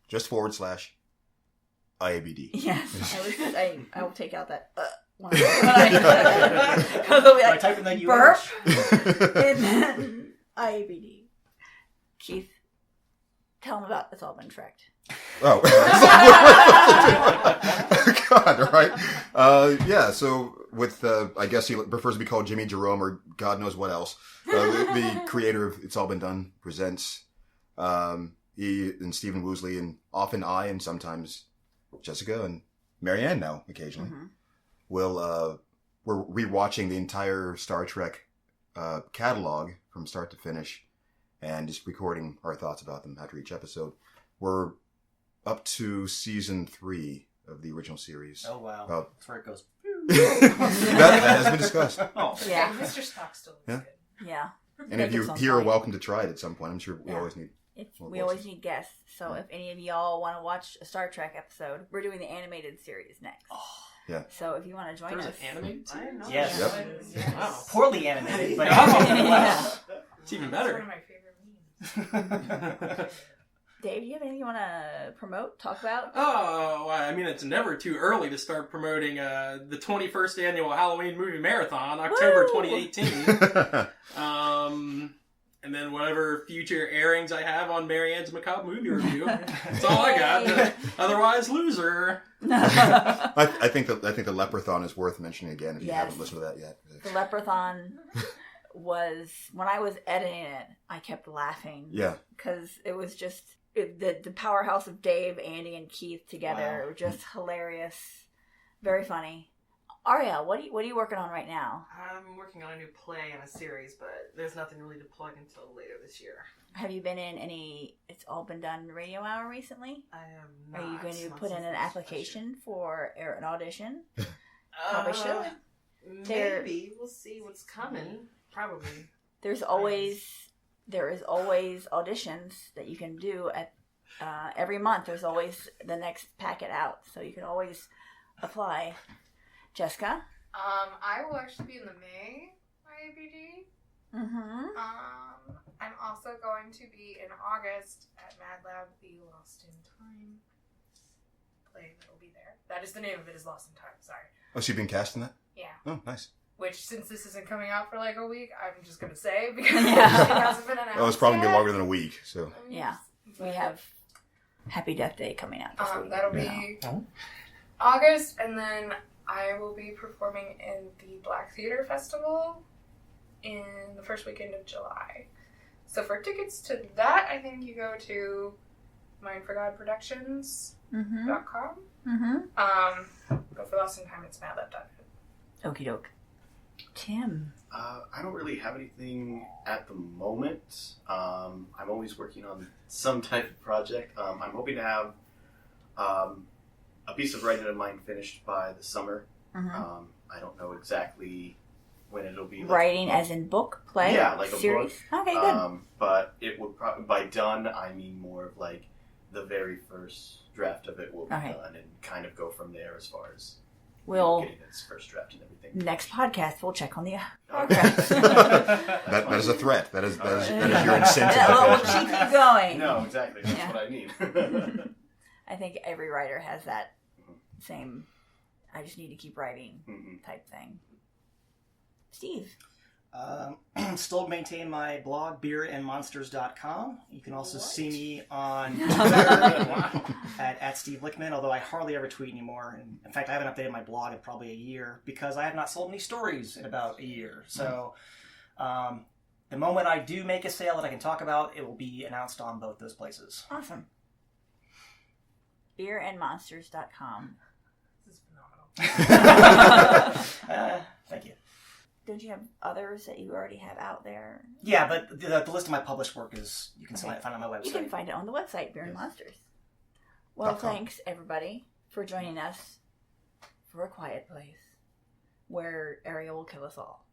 Just /IABD. Yes. I will take out that one. I type in that you burp, and then IABD. Keith, tell them about It's All Been Tracked. Oh. God, right? Yeah, so with, I guess he prefers to be called Jimmy Jerome or God knows what else. The creator of It's All Been Done Presents. He and Stephen Woosley and often I and sometimes Jessica and Marianne now occasionally we're rewatching the entire Star Trek catalog from start to finish. and just recording our thoughts about them after each episode. We're up to season 3 of the original series. Oh, wow. That's where it goes. that has been discussed. Oh, yeah. Mr. Spock still looks good. Yeah. And if you here are welcome to try it at some point. I'm sure we always need. We always need guests. So if any of y'all want to watch a Star Trek episode, we're doing the animated series next. Oh, yeah. So if you want to join us, an animated series? Yes. Yep. Wow. Poorly animated, but It's even better. That's one of my favorite memes. Dave, do you have anything you want to promote, talk about? Oh, I mean, it's never too early to start promoting the 21st annual Halloween movie marathon, October 2018. And then whatever future airings I have on Marianne's Macabre movie review. That's all I got. Otherwise, loser. I think the Leprechaun is worth mentioning again if you haven't listened to that yet. The Leprechaun was, when I was editing it, I kept laughing. Yeah. Because it was just the powerhouse of Dave, Andy, and Keith together were just hilarious. Very funny. Ariel, what are you working on right now? I'm working on a new play and a series, but there's nothing really to plug until later this year. Have you been in any, it's all been done radio hour recently? I am not. Are you going to put in an application for an audition? Probably should. Maybe. We'll see what's coming. Probably. There is always auditions that you can do at every month. There's always the next packet out, so you can always apply. Jessica? I will actually be in the May IABD. Mm-hmm. I'm also going to be in August at Mad Lab, The Lost in Time play that will be there. That is the name of it, is Lost in Time, sorry. Oh, so you've been cast in that? Yeah. Oh, nice. Which, since this isn't coming out for like a week, I'm just going to say, because it hasn't been announced. Oh, it's probably yet. been longer than a week, so. Yeah. We have Happy Death Day coming out this week. That'll be August, and then I will be performing in the Black Theater Festival in the first weekend of July. So for tickets to that, I think you go to mindforgodproductions.com. Mm-hmm. But for Lost in Time, it's madlab.net. Okie doke. Tim? I don't really have anything at the moment. I'm always working on some type of project. I'm hoping to have a piece of writing of mine finished by the summer. Mm-hmm. I don't know exactly when it'll be. Writing as in book, play, yeah, like series? A book. Okay, good. But it would probably, by done, I mean more of like the very first draft of it will be done and kind of go from there as far as getting its first draft and everything. Next podcast, we'll check on the progress. that is a threat. That is your incentive. We'll keep you going. No, exactly. That's what I need. I think every writer has that same, I just need to keep writing type thing. Steve? Still maintain my blog, beerandmonsters.com. You can also see me on Twitter at Steve Lickman, although I hardly ever tweet anymore. And in fact, I haven't updated my blog in probably a year because I have not sold any stories in about a year. So the moment I do make a sale that I can talk about, it will be announced on both those places. Awesome. Beerandmonsters.com. This is phenomenal. Thank you. Don't you have others that you already have out there? Yeah, but the list of my published work is, you can find on my website. You can find it on the website, Beer and Monsters. Well, thanks, everybody, for joining us for A Quiet Place, where Ariel will kill us all.